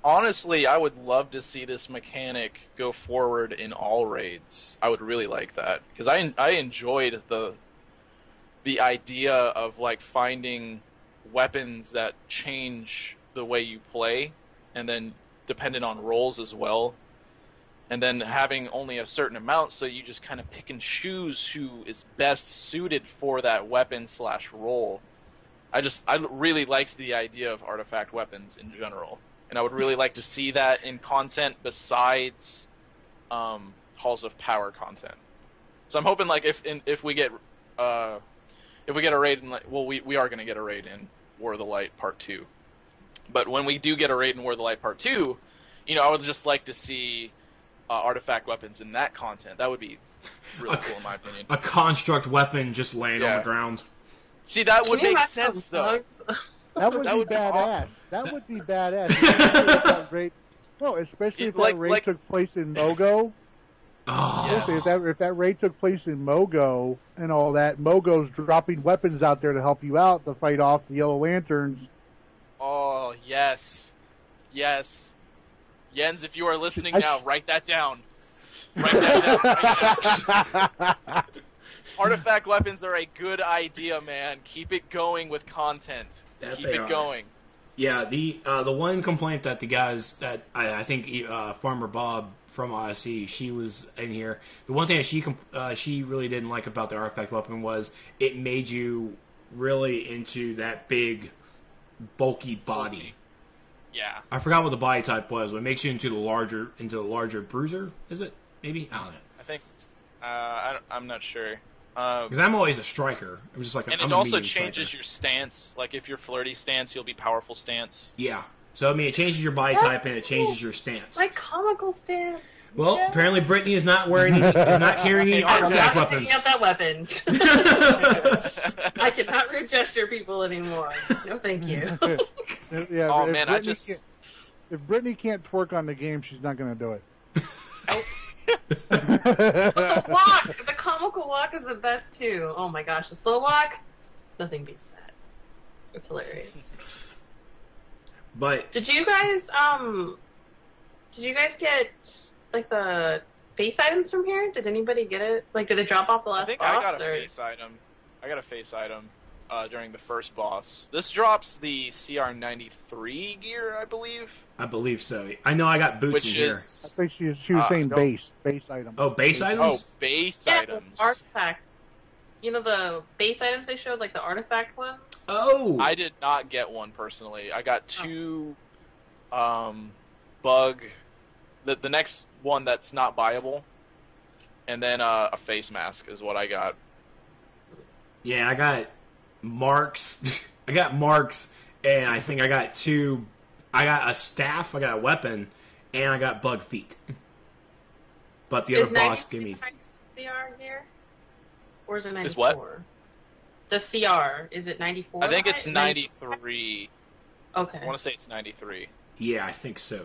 Honestly, I would love to see this mechanic go forward in all raids. I would really like that because I enjoyed the idea of like finding weapons that change the way you play, and then dependent on roles as well, and then having only a certain amount, so you just kind of pick and choose who is best suited for that weapon / role. I really liked the idea of artifact weapons in general. And I would really like to see that in content besides Halls of Power content. So I'm hoping, like, if we get a raid in, we are going to get a raid in War of the Light Part 2. But when we do get a raid in War of the Light Part 2, I would just like to see artifact weapons in that content. That would be really cool in my opinion. A construct weapon just laying on the ground. See, that would Can you make imagine sense though. That would be be badass. awesome. That would be badass. Especially if that raid, especially if that raid took place in Mogo. Oh. Especially if that raid took place in Mogo and all that, Mogo's dropping weapons out there to help you out to fight off the Yellow Lanterns. Oh, yes. Yes. Jens, if you are listening now, write that down. Write that down. Artifact weapons are a good idea, man. Keep it going with content. Keep it going. Yeah, the one complaint that the guys that I think Farmer Bob from Odyssey, she was in here. The one thing that she really didn't like about the artifact weapon was it made you really into that big, bulky body. Yeah, I forgot what the body type was. But it makes you into the larger bruiser. Is it? Maybe I don't know. I think I'm not sure. Because I'm always a striker. I'm just like, and I'm it a also medium changes striker. your stance. Like if you're flirty stance, you'll be powerful stance. Yeah. So I mean, it changes your body type and it changes your stance. My comical stance. Well, Yeah. apparently Brittany is not carrying any I'm artifact not weapons. picking up that weapon. I cannot rude gesture people anymore. No, thank you. Yeah, Oh if man, if Brittany can't twerk on the game, she's not going to do it. The walk, the comical walk is the best too. Oh my gosh, the slow walk, nothing beats that. It's hilarious. But Did you guys get like the face items from here? Did anybody get it? Like, did it drop off the last I think boss? I got a face item. During the first boss. This drops the CR93 gear, I believe. I believe so. I know I got boots Which in here. I think she was saying no. base items. Oh, base items? Oh, base Yeah, items. artifact. You know the base items they showed, like the artifact ones. Oh! I did not get one personally. I got two bug. The next one that's not buyable, and then a face mask is what I got. Yeah, I got marks. I got marks, and I think I got two. I got a staff, I got a weapon, and I got bug feet. But the other boss gave me. CR here? Or is it 94? Is what? The CR, is it 94? I think it's 93. Okay. I want to say it's 93. Yeah, I think so.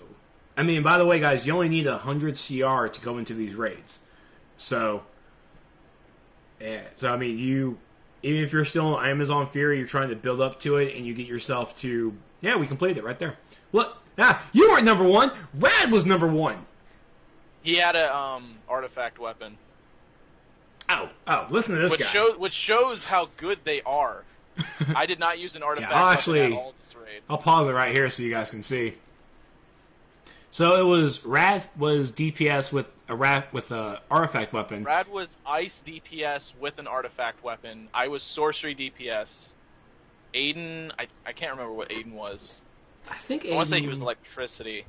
I mean, by the way, guys, you only need 100 CR to go into these raids. So, yeah. So, I mean, even if you're still on Amazon Fury, you're trying to build up to it, and you get yourself to... Yeah, we completed it right there. Look, you weren't number one. Rad was number one. He had a artifact weapon. Oh, listen to this guy. Which shows how good they are. I did not use an artifact weapon at all this raid. I'll pause it right here so you guys can see. So it was Rad was DPS with a artifact weapon. Rad was ice DPS with an artifact weapon. I was sorcery DPS. Aiden, I can't remember what Aiden was. I think I want to say he was electricity.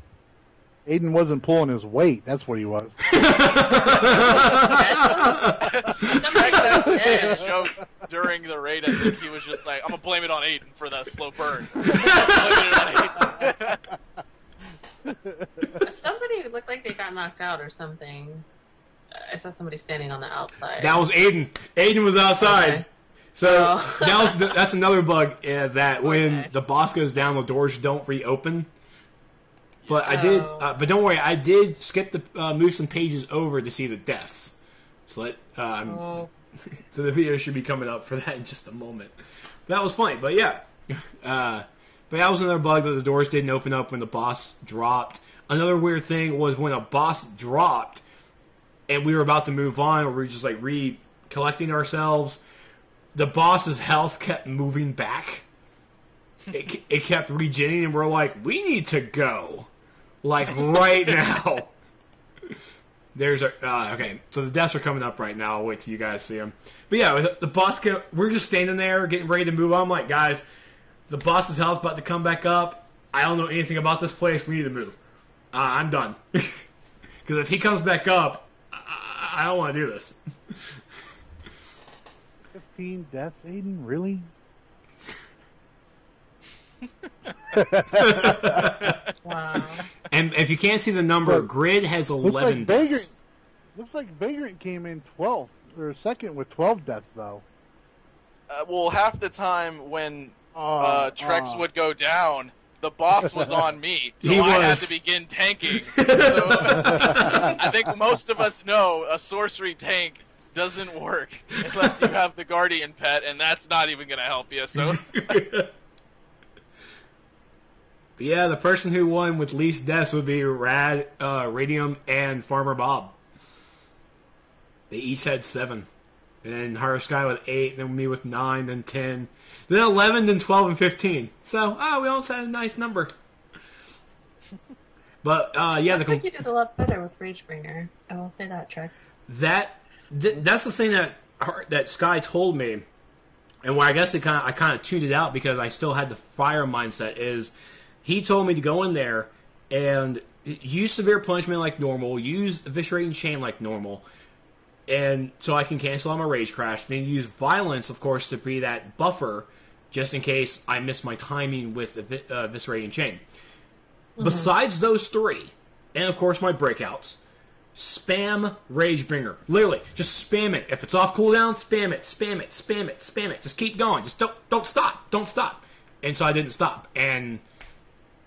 Aiden wasn't pulling his weight. That's what he was. Joke during the raid, I think he was just like, I'm going to blame it on Aiden for that slow burn. Somebody looked like they got knocked out or something. I saw somebody standing on the outside. That was Aiden. Aiden was outside. Okay. So that's another bug that when the boss goes down, the doors don't reopen. But I did. But don't worry, I did skip the move some pages over to see the deaths. So so the video should be coming up for that in just a moment. That was funny, but yeah. But that was another bug that the doors didn't open up when the boss dropped. Another weird thing was when a boss dropped and we were about to move on, or we were just like collecting ourselves, the boss's health kept moving back. It kept regenerating, and we're like, we need to go. Like, right now. There's okay, so the deaths are coming up right now. I'll wait till you guys see them. But yeah, the boss, we're just standing there, getting ready to move on. I'm like, guys, the boss's health's about to come back up. I don't know anything about this place. We need to move. I'm done. Because if he comes back up, I don't want to do this. 15 deaths, Aiden? Really? Wow. And if you can't see the number, Grid has 11 deaths. Looks like Vagrant came in 12th or second with 12 deaths though. Well, half the time when Trex would go down, the boss was on me, so I had to begin tanking. So I think most of us know a sorcery tank doesn't work unless you have the Guardian pet, and that's not even going to help you. So, yeah, the person who won with least deaths would be Radium, and Farmer Bob. They each had 7. And then Haro Sky with 8, then me with 9, then 10, then 11, then 12, and 15. So, we almost had a nice number. But, yeah. I think you did a lot better with Ragebringer. I will say that, Trex. That's the thing that Sky told me, and where I guess I kind of tuned it out because I still had the fire mindset, is he told me to go in there and use Severe Punishment like normal, use Eviscerating Chain like normal, and so I can cancel on my Rage Crash. Then use Violence, of course, to be that buffer, just in case I miss my timing with Eviscerating Chain. Mm-hmm. Besides those 3, and of course my breakouts, spam Ragebringer. Literally, just spam it. If it's off cooldown, spam it, spam it, spam it, spam it. Just keep going. Just don't stop. Don't stop. And so I didn't stop. And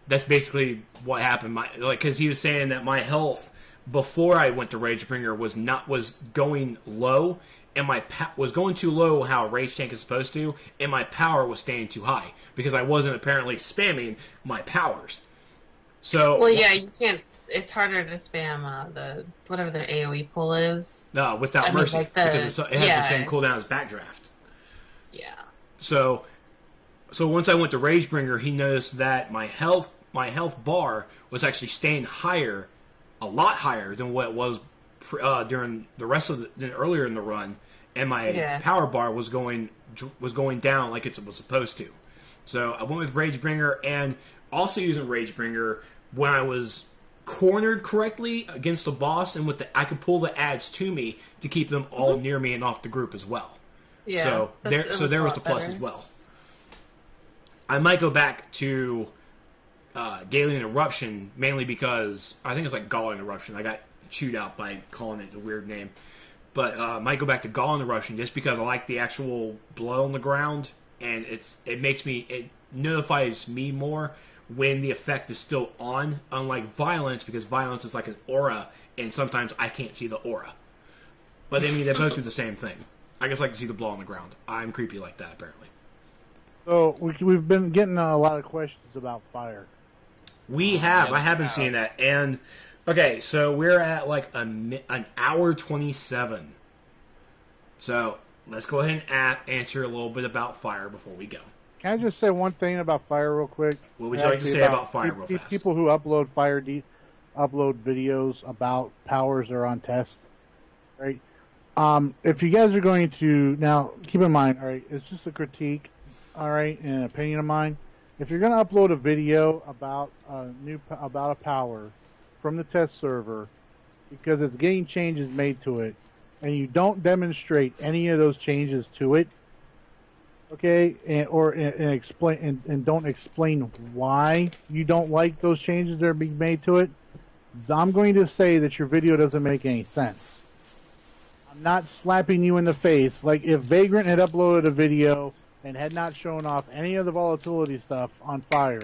that's basically what happened. Because he was saying that my health before I went to Ragebringer was going low, and my was going too low how a Rage Tank is supposed to, and my power was staying too high because I wasn't apparently spamming my powers. So well, yeah, you can't. It's harder to spam the whatever the AOE pull is. No, without Mercy, because it has the same cooldown as Backdraft. Yeah. So once I went to Ragebringer, he noticed that my health bar was actually staying higher, a lot higher than what it was during the rest of earlier in the run, and my power bar was going down like it was supposed to. So I went with Ragebringer, and also using Ragebringer when I was cornered correctly against the boss, and I could pull the ads to me to keep them all near me and off the group as well. Yeah. So there was the plus as well. I might go back to Galen Eruption, mainly because I think it's like Galling Eruption. I got chewed out by calling it a weird name. But I might go back to Galling Eruption just because I like the actual blood on the ground, and it notifies me more when the effect is still on, unlike Violence, because Violence is like an aura, and sometimes I can't see the aura. But I mean, they both do the same thing. I just like to see the blood on the ground. I'm creepy like that, apparently. So we've been getting a lot of questions about fire. We have. I have been seeing that. And, okay, so we're at like an hour 27. So let's go ahead and answer a little bit about fire before we go. Can I just say one thing about fire real quick? What would you like to say about fire real fast? People who upload upload videos about powers that are on test, right? If you guys are going to, now keep in mind, all right, it's just a critique, all right, and an opinion of mine. If you're going to upload a video about a power from the test server because it's getting changes made to it, and you don't demonstrate any of those changes to it, okay, and explain and don't explain why you don't like those changes that are being made to it, I'm going to say that your video doesn't make any sense. I'm not slapping you in the face. Like if Vagrant had uploaded a video and had not shown off any of the volatility stuff on fire,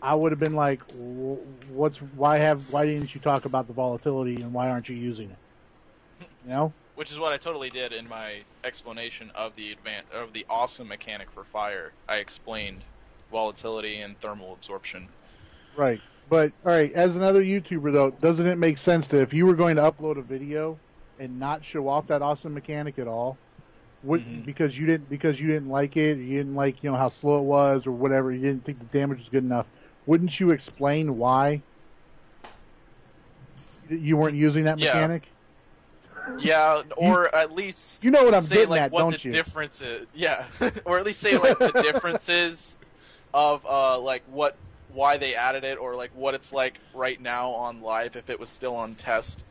I would have been like, why didn't you talk about the volatility and why aren't you using it? You know? Which is what I totally did in my explanation of the awesome mechanic for fire. I explained volatility and thermal absorption. Right. But all right, as another YouTuber though, doesn't it make sense that if you were going to upload a video and not show off that awesome mechanic at all, because you didn't like it, you didn't like how slow it was or whatever, you didn't think the damage was good enough, wouldn't you explain why you weren't using that mechanic? Yeah, or at least you know what I'm say getting like at, what don't the you? difference is. Yeah, or at least say like the differences of like why they added it, or like what it's like right now on live if it was still on test.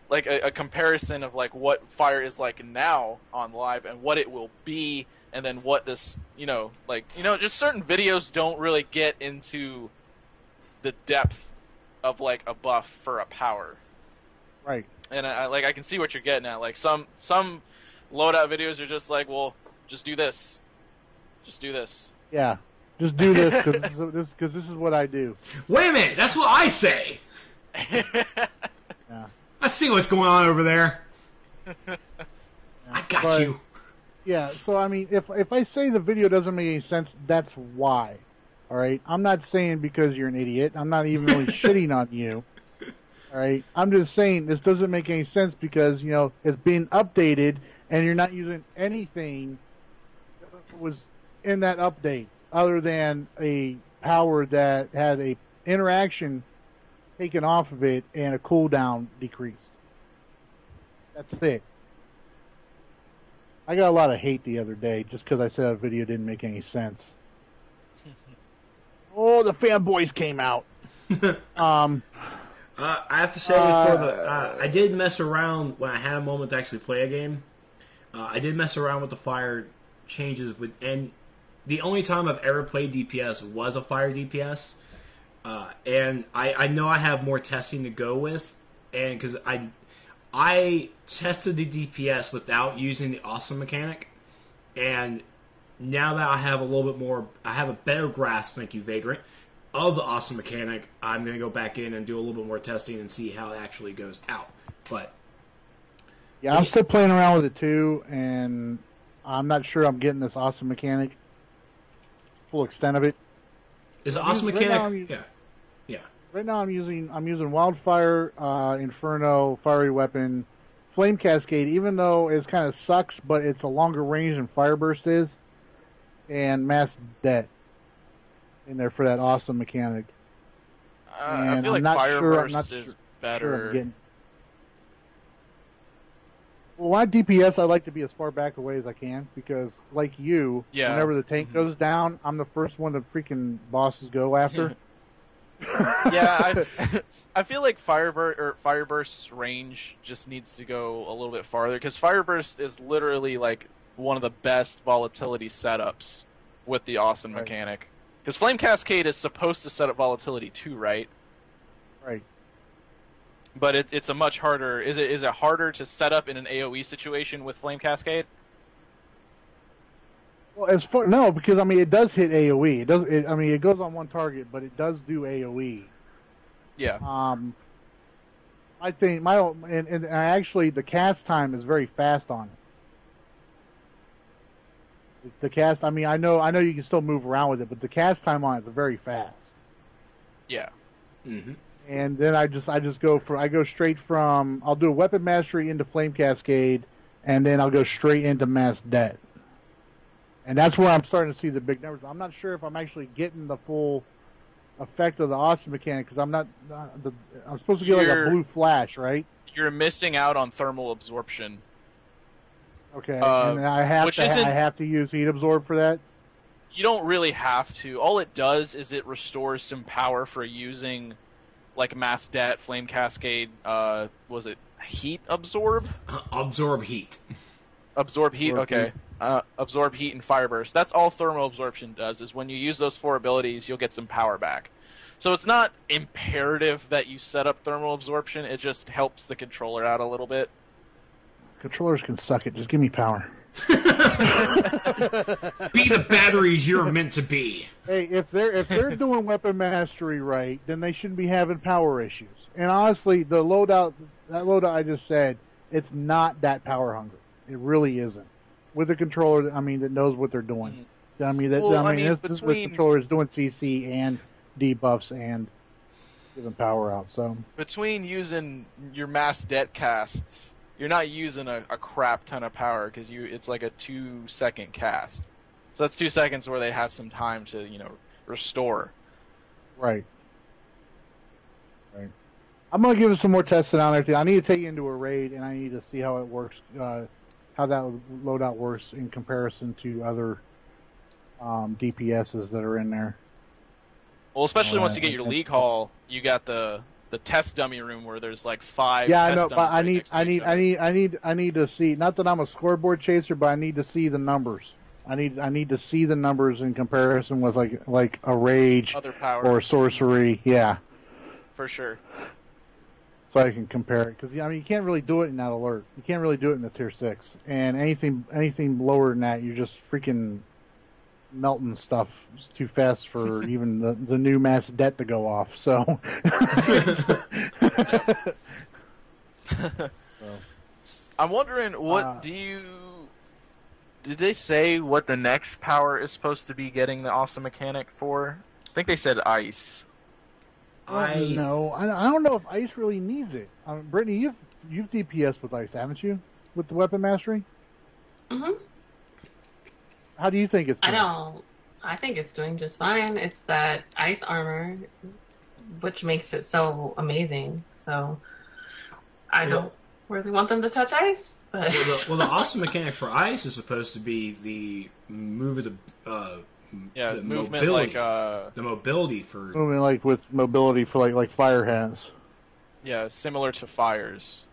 Like a comparison of like what fire is like now on live and what it will be, and then what this just certain videos don't really get into the depth of like a buff for a power. Right. And I can see what you're getting at. Like some loadout videos are just like, well, just do this. Just do this. Yeah. Just do this because this is what I do. Wait a minute, that's what I say. Yeah. I see what's going on over there. I got you. Yeah, so I mean, if I say the video doesn't make any sense, that's why. All right? I'm not saying because you're an idiot. I'm not even really shitting on you. All right? I'm just saying this doesn't make any sense because, you know, it's being updated and you're not using anything that was in that update other than a power that had a interaction taken off of it and a cooldown decreased. That's it. I got a lot of hate the other day just because I said a video didn't make any sense. Oh, the fanboys came out. I have to say, I did mess around when I had a moment to actually play a game. I did mess around with the fire changes, and the only time I've ever played DPS was a fire DPS. And I know I have more testing to go with, and because I tested the DPS without using the awesome mechanic, and now that I have a little bit more, I have a better grasp, thank you, Vagrant, of the awesome mechanic, I'm going to go back in and do a little bit more testing and see how it actually goes out. But yeah, I'm still playing around with it too, and I'm not sure I'm getting this awesome mechanic full extent of it. Is the awesome mechanic? Yeah. Right now I'm using Wildfire, Inferno, Fiery Weapon, Flame Cascade, even though it kind of sucks, but it's a longer range than Fireburst is, and Mass Det in there for that awesome mechanic. I feel like Fireburst is better. Well, when I DPS, I like to be as far back away as I can because, like you, whenever the tank goes down, I'm the first one the freaking bosses go after. Yeah, I feel like Fireburst's range just needs to go a little bit farther because Fireburst is literally like one of the best volatility setups with the awesome mechanic. Because Flame Cascade is supposed to set up volatility too, right? Right. But it's a much harder. Is it harder to set up in an AOE situation with Flame Cascade? Well, no, because I mean it does hit AOE. It goes on one target, but it does do AOE. Yeah. I think and actually the cast time is very fast on it. The cast, I mean, I know you can still move around with it, but the cast time on it is very fast. Yeah. Mm-hmm. And then I go straight from, I'll do a Weapon Mastery into Flame Cascade, and then I'll go straight into Mass Det. And that's where I'm starting to see the big numbers. I'm not sure if I'm actually getting the full effect of the awesome mechanic because I'm supposed to get like a blue flash, right? You're missing out on thermal absorption. Okay, and I have to use heat absorb for that. You don't really have to. All it does is it restores some power for using like Mass Det, Flame Cascade. Was it heat absorb? Absorb heat. Absorb heat. Okay. Absorb heat and Fireburst. That's all thermal absorption does, is when you use those 4 abilities, you'll get some power back. So it's not imperative that you set up thermal absorption, it just helps the controller out a little bit. Controllers can suck it, just give me power. Be the batteries you're meant to be. Hey, if they're doing weapon mastery right, then they shouldn't be having power issues. And honestly, that loadout I just said, it's not that power hungry. It really isn't. With a controller, I mean, that knows what they're doing. Mm-hmm. This controller is doing CC and debuffs and giving power out. So between using your Mass Det casts, you're not using a crap ton of power because it's like a 2-second cast. So that's 2 seconds where they have some time to restore. Right. I'm gonna give it some more testing on everything. I need to take you into a raid and I need to see how it works. How that loadout works in comparison to other DPSs that are in there. Well, especially once you get your league hall, you got the test dummy room where there's like 5. Yeah, I know, but I need to see. Not that I'm a scoreboard chaser, but I need to see the numbers. I need to see the numbers in comparison with like a rage other powers or sorcery. Yeah, for sure. so I can compare it. Because you can't really do it in that alert. You can't really do it in the tier 6. And anything lower than that, you're just freaking melting stuff too fast for even the new mass debt to go off. So. I'm wondering, did they say what the next power is supposed to be getting the awesome mechanic for? I think they said ice. No, I don't know if ice really needs it. Brittany, you've DPS with ice, haven't you? With the weapon mastery? Mm-hmm. How do you think it's doing? I think it's doing just fine. It's that ice armor, which makes it so amazing. So, I don't really want them to touch ice. But well, the awesome mechanic for ice is supposed to be the move of the movement mobility, like the mobility for moving like with mobility for like fire has. Yeah, similar to fires.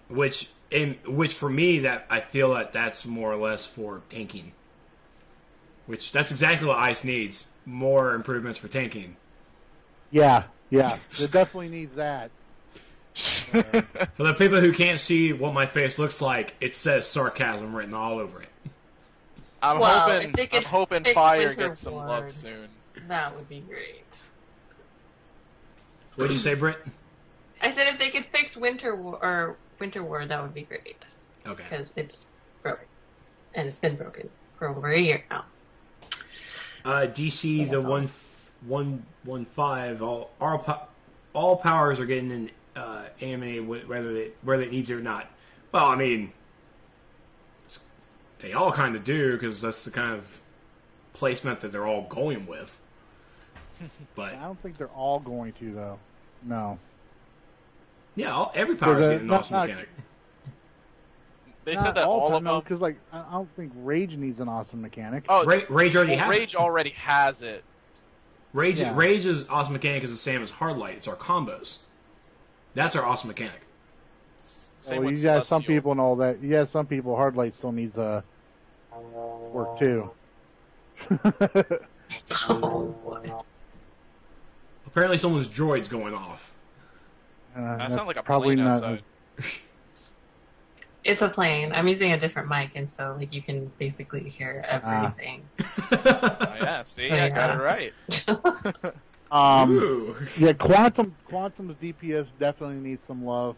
Which for me that I feel that's more or less for tanking. Which that's exactly what ice needs. More improvements for tanking. Yeah, it definitely needs that. For the people who can't see what my face looks like, it says sarcasm written all over it. I'm hoping fire gets some love soon. That would be great. What'd you say, Britt? I said if they could fix Winter Ward, that would be great. Okay. Because it's broken, and it's been broken for over a year now. DC the 115 all powers are getting an AMA whether it needs it or not. Well, I mean, they all kind of do because that's the kind of placement that they're all going with. But I don't think they're all going to though. No. Yeah, every power is getting an awesome mechanic. They said that all of them. Because I don't think Rage needs an awesome mechanic. Oh, Rage already has. Rage already has it. Rage's awesome mechanic is the same as Hardlight. It's our combos. That's our awesome mechanic. Well, you got some people and all that. You got some people. Hardlight still needs work too. Oh boy. Apparently, someone's droid's going off. That sounds like a probably plane not. outside. It's a plane. I'm using a different mic, and so you can basically hear everything. Oh, yeah, see, I got it right. Yeah, Quantum's DPS definitely needs some love.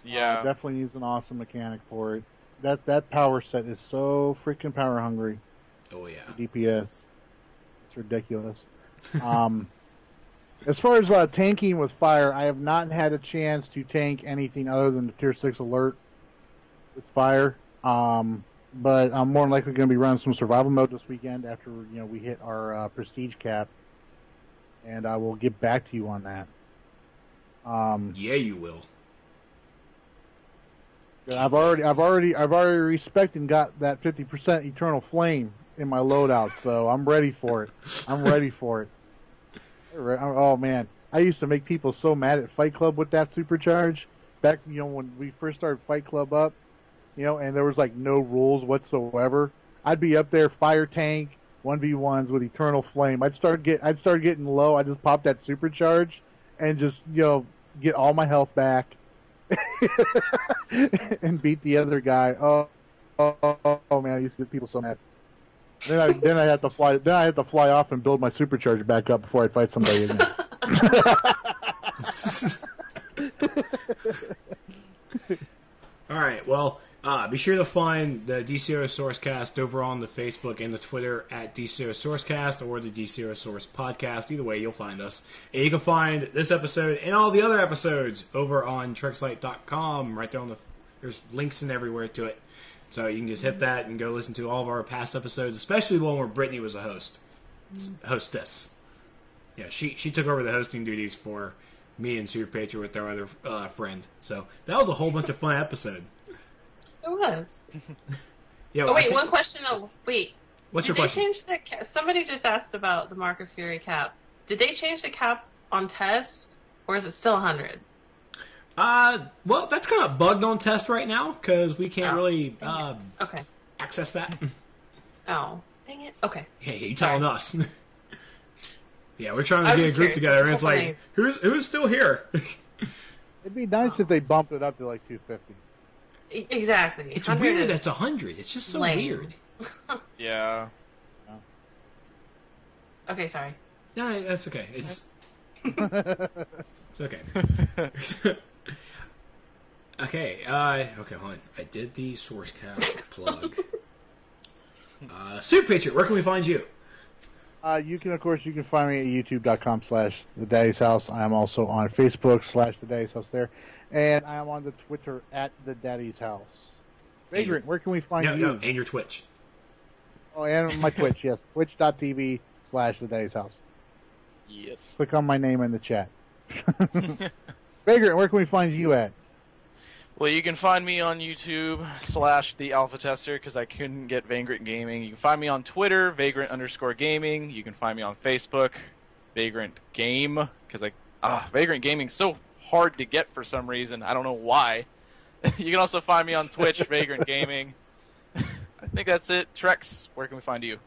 Yeah, definitely needs an awesome mechanic for it. That power set is so freaking power hungry. Oh yeah, DPS, it's ridiculous. As far as tanking with fire, I have not had a chance to tank anything other than the Tier 6 alert with fire. But I'm more than likely going to be running some survival mode this weekend after we hit our prestige cap, and I will get back to you on that. Yeah, you will. I've already respected and got that 50% eternal flame in my loadout, so I'm ready for it. Oh man, I used to make people so mad at Fight Club with that supercharge back, when we first started Fight Club up, and there was like no rules whatsoever. I'd be up there fire tank 1v1s with eternal flame. I'd start getting low. I just pop that supercharge and just get all my health back and beat the other guy. Oh man, I used to get people so mad. Then I had to fly. Then I had to fly off and build my supercharge back up before I'd fight somebody again. All right. Well, be sure to find the DCUO SourceCast over on the Facebook and the Twitter at DCUO SourceCast or the DCUO Source Podcast. Either way, you'll find us. And you can find this episode and all the other episodes over on Trexlight.com. Right there there's links and everywhere to it. So you can just hit that and go listen to all of our past episodes, especially the one where Brittany was a hostess. Yeah, she took over the hosting duties for me and Super Patriot with our other friend. So that was a whole bunch of fun episode. It was. Yeah. Oh wait, one question. Oh wait. What's your question? Did they change somebody just asked about the Mark of Fury cap. Did they change the cap on test, or is it still 100? Well, that's kind of bugged on test right now because we can't really access that. Oh, dang it. Okay. Hey, you telling us? Yeah, we're trying to get a group together, and it's like, who's still here? It'd be nice if they bumped it up to like 250. Exactly. It's weird that's 100. It's just so weird. Yeah. Okay, sorry. No, that's okay. It's okay. Okay, okay, hold on. I did the SourceCast plug. Super Patriot, where can we find you? You can find me at youtube.com/thedaddy'shouse. I am also on Facebook /thedaddy'shouse there. And I am on the Twitter at the Daddy's House. Vagrant, where can we find you? No, and your Twitch. Oh, and my Twitch, yes. Twitch.tv/thedaddy'shouse. Yes. Click on my name in the chat. Vagrant, where can we find you at? Well, you can find me on YouTube /the Alpha Tester because I couldn't get Vagrant Gaming. You can find me on Twitter, Vagrant_gaming. You can find me on Facebook, Vagrant Game, because Vagrant Gaming's so hard to get for some reason. I don't know why. You can also find me on Twitch, Vagrant Gaming. I think that's it. Trex, where can we find you?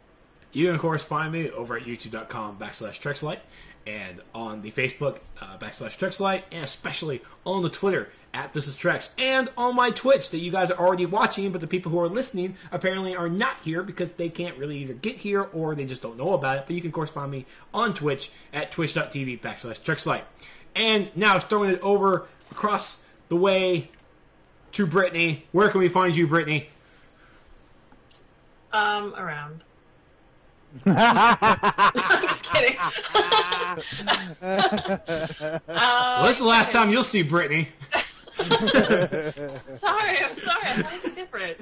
You can, of course, find me over at youtube.com/Trexlight and on the Facebook /Trexlight, and especially on the Twitter at This Is Trex, and on my Twitch that you guys are already watching, but the people who are listening apparently are not here because they can't really either get here or they just don't know about it. But you can, of course, find me on Twitch at twitch.tv/Trexlight. And now it's throwing it over across the way to Brittany. Where can we find you, Brittany? Around. I'm just kidding. When's the last time you'll see Brittany? Sorry, I thought it was different.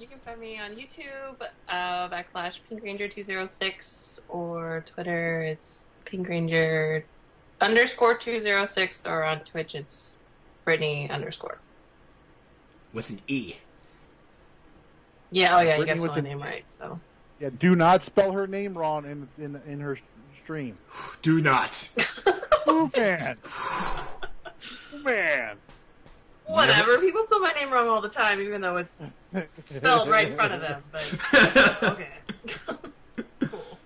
You can find me on YouTube, /PinkRanger206, or Twitter, it's PinkRanger_206, or on Twitch, it's Brittany_. With an E. Yeah, you Brittany got my name right, so. Yeah, do not spell her name wrong in her stream. Do not. Oh, man. Man. Whatever. People spell my name wrong all the time, even though it's spelled right in front of them. But okay. Cool.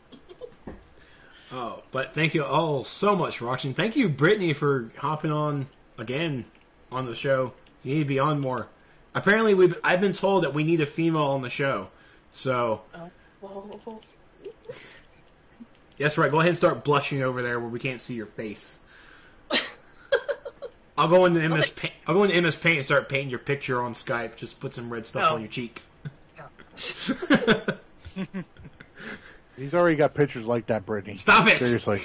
Oh, but thank you all so much for watching. Thank you, Brittany, for hopping on again on the show. You need to be on more. Apparently, I've been told that we need a female on the show. So, that's right. Go ahead and start blushing over there where we can't see your face. I'll go into MS Paint. I'll go into MS Paint and start painting your picture on Skype. Just put some red stuff on your cheeks. He's already got pictures like that, Brittany. Stop it! Seriously.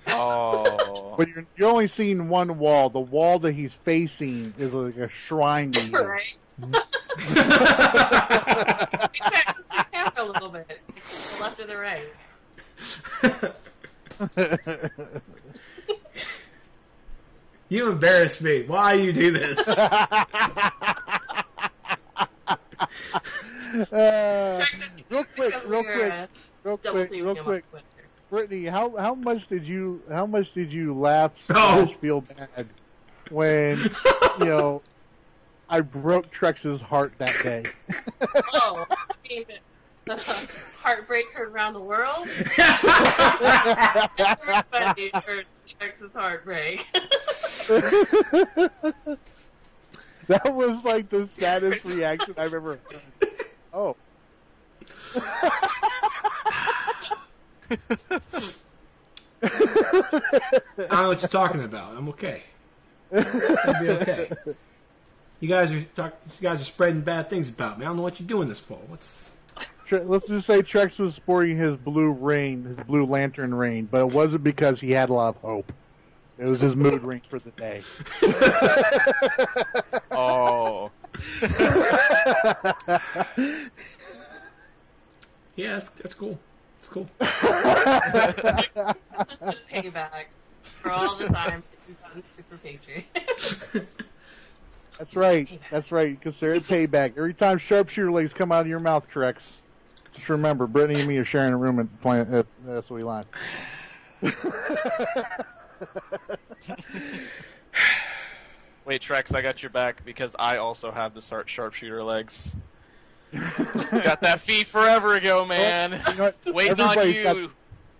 Oh. But you're only seeing one wall. The wall that he's facing is like a shrine to you. Right. The camera a little bit. The left or the right. You embarrass me. Why you do this? Real quick. Brittany, how much did you laugh / feel bad when I broke Trex's heart that day? Oh, I mean, the heartbreaker around the world. Everybody heard Trex's heartbreak. That was like the saddest reaction I've ever heard. Oh. I don't know what you're talking about. I'm okay. I'll be okay. You guys are spreading bad things about me. I don't know what you're doing this for. Let's just say Trex was sporting his blue lantern ring, but it wasn't because he had a lot of hope. It was his mood ring for the day. Oh. Yeah, that's cool. It's cool. Just payback for all the time you've gotten Super Patriot. That's right. That's right. Consider it payback. Every time sharpshooter legs come out of your mouth, Trex, just remember, Brittany and me are sharing a room at SOE Line. Wait, Trex, I got your back because I also have the sharpshooter legs. Got that fee forever ago, man. Well, Waiting on you.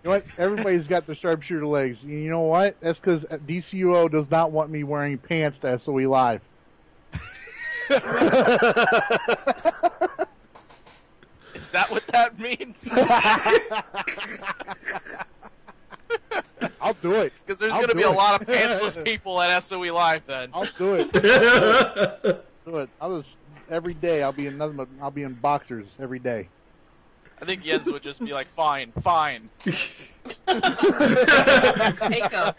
know what? Everybody's got the sharpshooter legs. You know what? That's because DCUO does not want me wearing pants to SOE Live. Is that what that means? I'll do it. Because there's going to be a lot of pantsless people at SOE Live then. I'll do it. Do it. Every day I'll be in boxers every day. I think Jens would just be like, fine. Take them.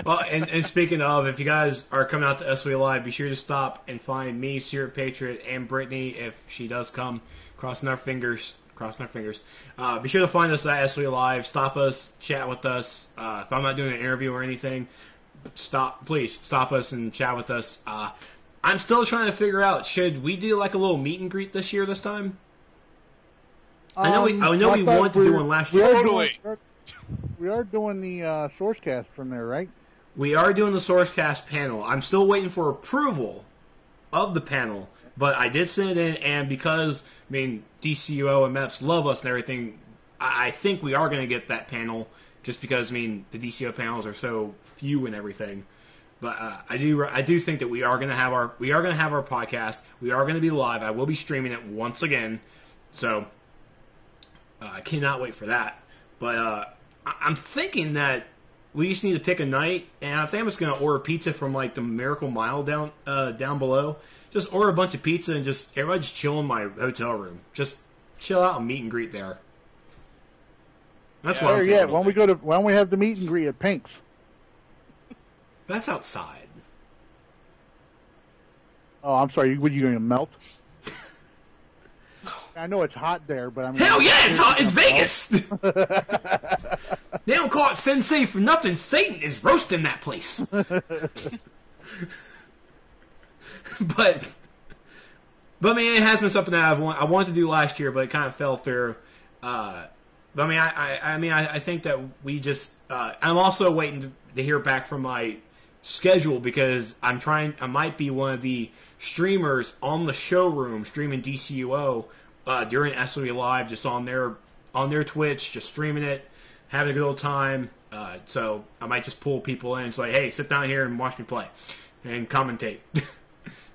Well, and speaking of, if you guys are coming out to SOE Live, be sure to stop and find me, Stuart Patriot, and Brittany if she does come. Crossing our fingers. Be sure to find us at SOE Live. Stop us, chat with us. If I'm not doing an interview or anything, please stop us and chat with us. I'm still trying to figure out, should we do like a little meet and greet this time? I know we wanted to do one last year. We are doing the SourceCast from there, right? We are doing the SourceCast panel. I'm still waiting for approval of the panel, but I did send it in, and because, DCUO and MEPS love us and everything, I think we are going to get that panel, just because, the DCUO panels are so few and everything. But I do think that we are going to have our podcast. We are going to be live. I will be streaming it once again, so I cannot wait for that. But I'm thinking that we just need to pick a night, and I think I'm just going to order pizza from like the Miracle Mile down below. Just order a bunch of pizza and everybody just chill in my hotel room. Just chill out and meet and greet there. That's what I'm thinking. Yeah, when we have the meet and greet at Pink's. That's outside. Oh, I'm sorry. What, are you going to melt? I know it's hot there, but hell yeah, it's hot. It's Vegas. They don't call it Sensei for nothing. Satan is roasting that place. But it has been something that I wanted to do last year, but it kind of fell through. I think that we just. I'm also waiting to hear back from my schedule, because I might be one of the streamers on the showroom streaming DCUO during SOE Live, just on their Twitch, just streaming it, having a good old time. So I might just pull people in and say, hey, sit down here and watch me play and commentate.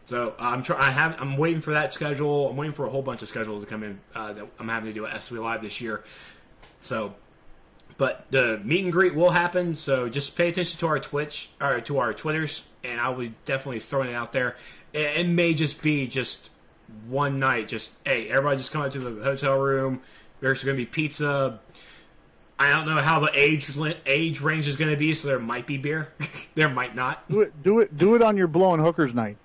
So I'm waiting for that schedule. I'm waiting for a whole bunch of schedules to come in that I'm having to do at SOE Live this year. So, but the meet and greet will happen. So just pay attention to our Twitch or to our Twitters, and I will definitely throw it out there. It may just be just one night. Just, hey, everybody just come out to the hotel room. There's going to be pizza. I don't know how the age range is going to be, so there might be beer. There might not. Do it on your blowing hookers night.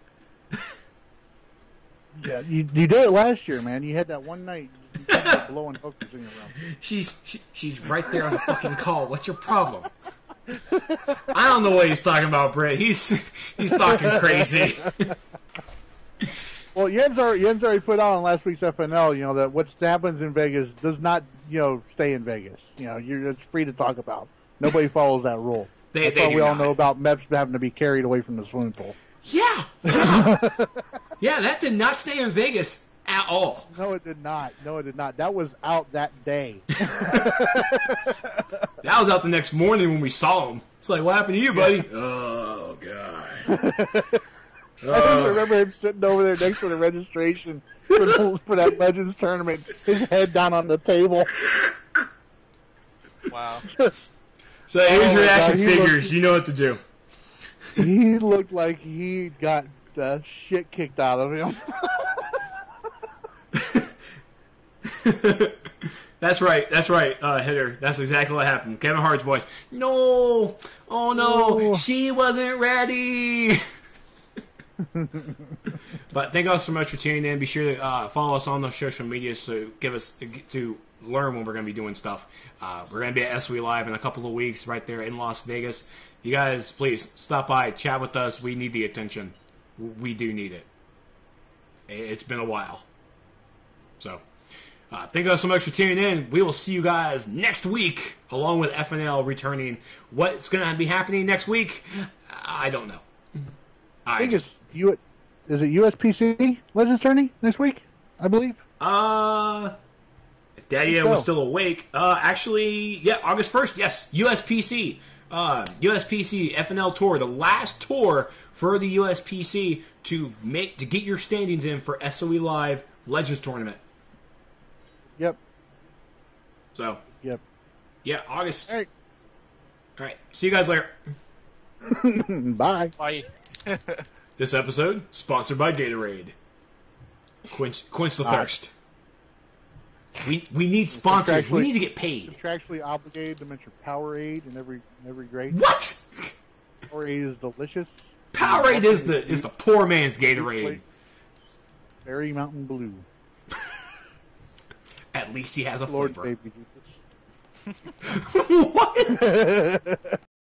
Yeah, you did it last year, man. You had that one night blowing hookers in your room. She's right there on the fucking call. What's your problem? I don't know what he's talking about, Britt. He's talking crazy. Well, Jens already put out on last week's FNL, that what happens in Vegas does not, stay in Vegas. It's free to talk about. Nobody follows that rule. We all know about MEPS having to be carried away from the swimming pool. Yeah. Yeah, that did not stay in Vegas at all. No, it did not. That was out that day. That was out the next morning when we saw him. It's like, what happened to you, buddy? Oh, God. I remember him sitting over there next to the registration for that Legends tournament, his head down on the table. Wow. So his reaction figures, you know what to do. He looked like he got the shit kicked out of him. That's right, Hitter. That's exactly what happened. Kevin Hart's voice. No! Oh no! She wasn't ready! But thank you all so much for tuning in. Be sure to follow us on the social media to learn when we're going to be doing stuff. We're going to be at SOE Live in a couple of weeks right there in Las Vegas. You guys, please stop by, chat with us. We need the attention. We do need it. It's been a while. So, thank you all so much for tuning in. We will see you guys next week, along with FNL returning. What's going to be happening next week? I don't know. I think is it USPC Legends Tourney next week? I believe. I Daddy was still awake. Actually, yeah, August 1st, yes, USPC. USPC FNL Tour, the last tour for the USPC to get your standings in for SOE Live Legends Tournament. Yep. So. Yep. Yeah, August. All right. See you guys later. Bye. Bye. This episode sponsored by Gatorade. Quench the thirst. We need sponsors. We need to get paid. Contractually obligated to mention Powerade in every grade. What? Powerade is delicious. Powerade is the poor man's Gatorade. Berry Mountain Blue. At least he has a Lord flavor. baby Jesus. What?